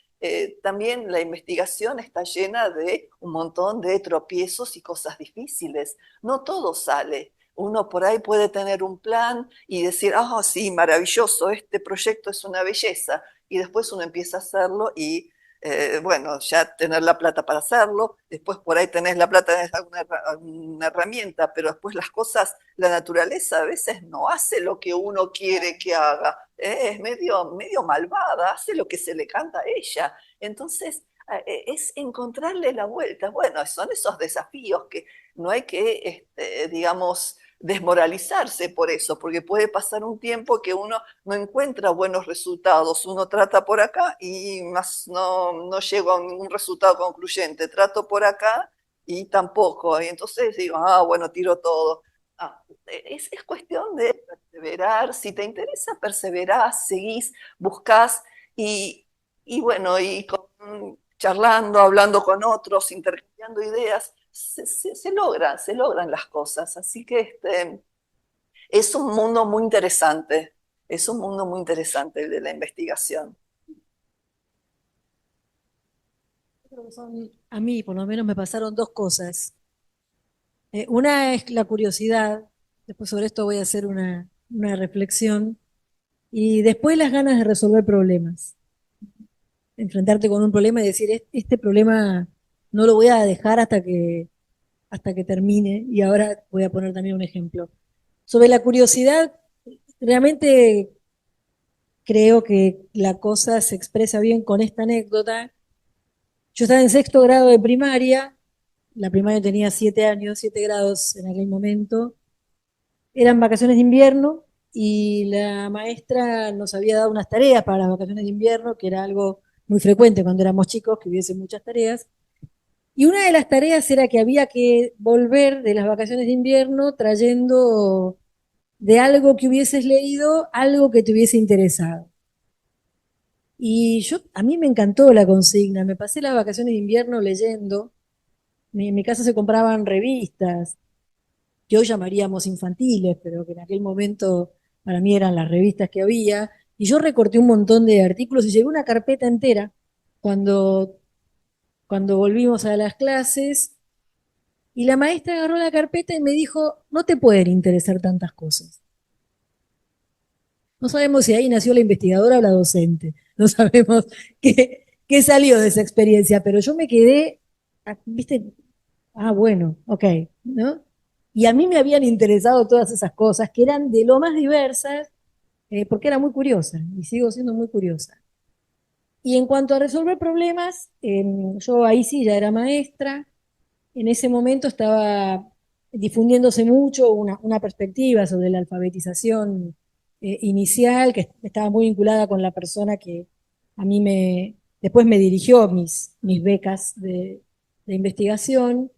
también la investigación está llena de un montón de tropiezos y cosas difíciles. No todo sale. Uno por ahí puede tener un plan y decir, ah, sí, maravilloso, este proyecto es una belleza. Y después uno empieza a hacerlo y bueno, ya tener la plata para hacerlo, después por ahí tenés la plata, tenés alguna herramienta, pero después las cosas, la naturaleza a veces no hace lo que uno quiere que haga, es medio malvada, hace lo que se le canta a ella. Entonces, es encontrarle la vuelta. Bueno, son esos desafíos que no hay que, digamos, desmoralizarse por eso, porque puede pasar un tiempo que uno no encuentra buenos resultados, uno trata por acá y más no llego a ningún resultado concluyente, trato por acá y tampoco, y entonces digo, bueno, tiro todo. Es cuestión de perseverar, si te interesa, perseverás, seguís, buscás y bueno, charlando, hablando con otros, intercambiando ideas, se logran las cosas. Así que es un mundo muy interesante, es un mundo muy interesante el de la investigación. A mí, por lo menos, me pasaron dos cosas. Una es la curiosidad, después sobre esto voy a hacer una reflexión, y después las ganas de resolver problemas. Enfrentarte con un problema y decir, este problema no lo voy a dejar hasta que termine, y ahora voy a poner también un ejemplo. Sobre la curiosidad, realmente creo que la cosa se expresa bien con esta anécdota. Yo estaba en sexto grado de primaria, la primaria tenía 7 años, 7 grados en aquel momento, eran vacaciones de invierno y la maestra nos había dado unas tareas para las vacaciones de invierno, que era algo muy frecuente cuando éramos chicos, que hubiese muchas tareas. Y una de las tareas era que había que volver de las vacaciones de invierno trayendo de algo que hubieses leído, algo que te hubiese interesado. Y a mí me encantó la consigna, me pasé las vacaciones de invierno leyendo, en mi casa se compraban revistas, que hoy llamaríamos infantiles, pero que en aquel momento para mí eran las revistas que había, y yo recorté un montón de artículos y llevé una carpeta entera cuando, cuando volvimos a las clases y la maestra agarró la carpeta y me dijo, no te pueden interesar tantas cosas. No sabemos si ahí nació la investigadora o la docente, no sabemos qué salió de esa experiencia, pero yo me quedé, viste, bueno, ok, ¿no? Y a mí me habían interesado todas esas cosas que eran de lo más diversas, porque era muy curiosa y sigo siendo muy curiosa. Y en cuanto a resolver problemas, yo ahí sí ya era maestra. En ese momento estaba difundiéndose mucho una perspectiva sobre la alfabetización inicial, que estaba muy vinculada con la persona que a mí después me dirigió mis becas de investigación,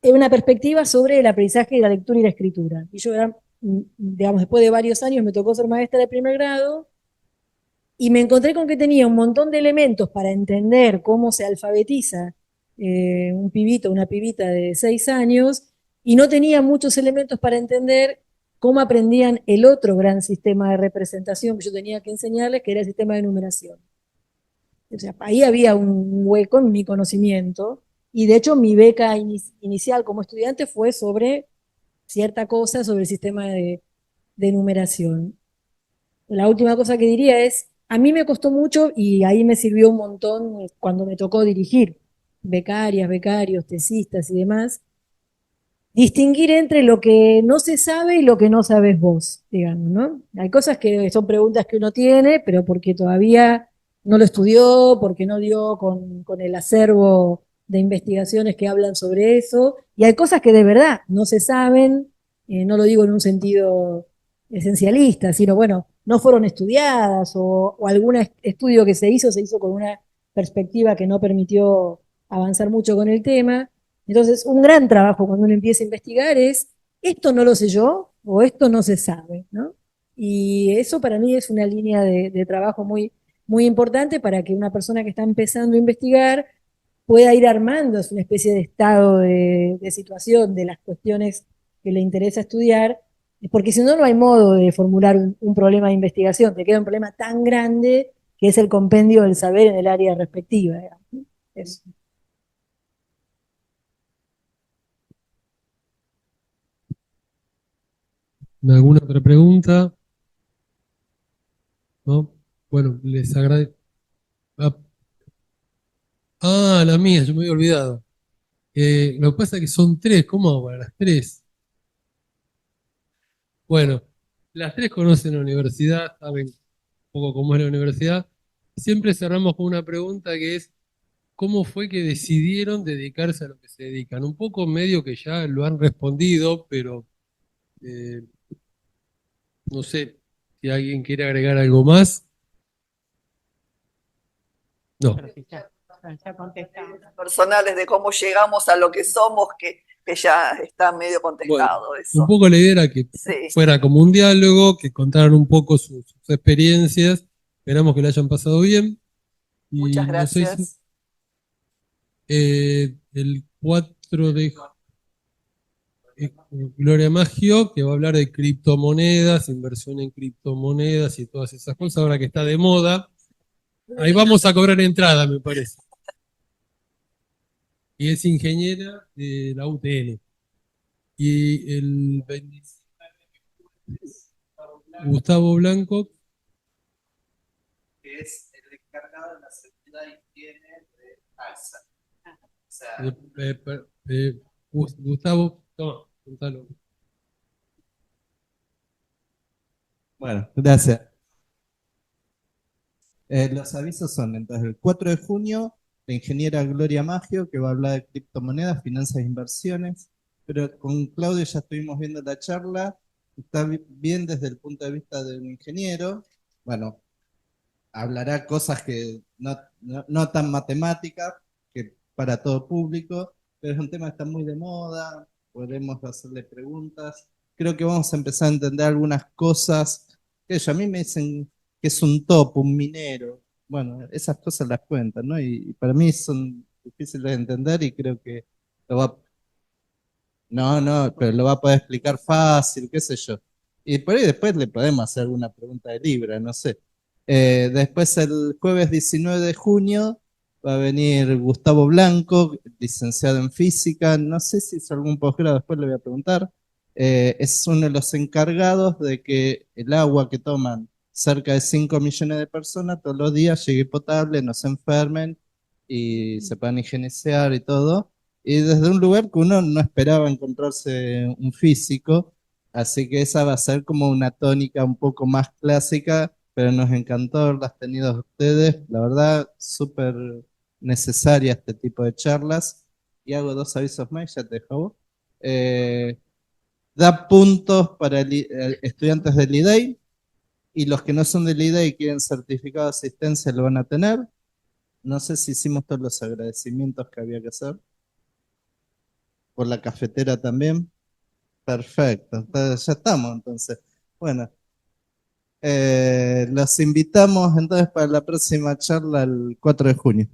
una perspectiva sobre el aprendizaje de la lectura y la escritura. Y yo era, digamos, después de varios años me tocó ser maestra de primer grado y me encontré con que tenía un montón de elementos para entender cómo se alfabetiza un pibito, una pibita de 6 años, y no tenía muchos elementos para entender cómo aprendían el otro gran sistema de representación que yo tenía que enseñarles, que era el sistema de numeración. O sea, ahí había un hueco en mi conocimiento, y de hecho mi beca inicial como estudiante fue sobre cierta cosa, sobre el sistema de numeración. La última cosa que diría es, a mí me costó mucho y ahí me sirvió un montón cuando me tocó dirigir becarias, becarios, tesistas y demás, distinguir entre lo que no se sabe y lo que no sabes vos, digamos, ¿no? Hay cosas que son preguntas que uno tiene, pero porque todavía no lo estudió, porque no dio con el acervo de investigaciones que hablan sobre eso, y hay cosas que de verdad no se saben, no lo digo en un sentido esencialista, sino bueno, no fueron estudiadas o algún estudio que se hizo con una perspectiva que no permitió avanzar mucho con el tema. Entonces, un gran trabajo cuando uno empieza a investigar es, esto no lo sé yo o esto no se sabe, ¿no? Y eso para mí es una línea de trabajo muy, muy importante para que una persona que está empezando a investigar pueda ir armando una especie de estado de situación de las cuestiones que le interesa estudiar, porque si no, no hay modo de formular un problema de investigación, te queda un problema tan grande que es el compendio del saber en el área respectiva. Digamos. Eso. ¿Alguna otra pregunta? ¿No? Bueno, les agradezco. La mía, yo me había olvidado. Lo que pasa es que son tres, ¿cómo hago para las tres? Bueno, las tres conocen la universidad, saben un poco cómo es la universidad. Siempre cerramos con una pregunta que es, ¿cómo fue que decidieron dedicarse a lo que se dedican? Un poco medio que ya lo han respondido, pero eh, no sé si alguien quiere agregar algo más. No. Ya contestamos. Personales de cómo llegamos a lo que somos, que ya está medio contestado Bueno, eso. un poco la idea era que Sí. fuera como un diálogo, que contaran un poco sus experiencias. Esperamos que la hayan pasado bien. Y Muchas no sé si gracias. el 4 de Gloria Maggio, que va a hablar de criptomonedas, inversión en criptomonedas y todas esas cosas, ahora que está de moda. Ahí vamos a cobrar entrada, me parece. Y es ingeniera de la UTN. Y el 25 Gustavo Blanco, Que es el encargado de la seguridad y higiene de AXA. O sea, Gustavo, toma, contalo. bueno, gracias. Los avisos son entonces el 4 de junio, la ingeniera Gloria Maggio, que va a hablar de criptomonedas, finanzas e inversiones, pero con Claudio ya estuvimos viendo la charla, está bien desde el punto de vista de un ingeniero, bueno, hablará cosas que no tan matemáticas, que para todo público, pero es un tema que está muy de moda, podemos hacerle preguntas, creo que vamos a empezar a entender algunas cosas, que a mí me dicen que es un topo, un minero, bueno, esas cosas las cuentan, ¿no? Y para mí son difíciles de entender y creo que lo va, no, pero lo va a poder explicar fácil, qué sé yo. Y por ahí después le podemos hacer alguna pregunta de Libra, no sé. Después el jueves 19 de junio va a venir Gustavo Blanco, licenciado en física, no sé si hizo algún posgrado, después le voy a preguntar. Es uno de los encargados de que el agua que toman cerca de 5 millones de personas todos los días llegue potable, no se enfermen y se puedan higienizar y todo. Y desde un lugar que uno no esperaba encontrarse un físico, así que esa va a ser como una tónica un poco más clásica, pero nos encantó haberlas tenido a ustedes. La verdad, súper necesaria este tipo de charlas. Y hago 2 avisos más, ya te dejo. Da puntos para estudiantes del IDEI y los que no son del IDEI y quieren certificado de asistencia lo van a tener. No sé si hicimos todos los agradecimientos que había que hacer. Por la cafetera también. Perfecto, entonces, ya estamos entonces. Bueno, los invitamos entonces para la próxima charla el 4 de junio.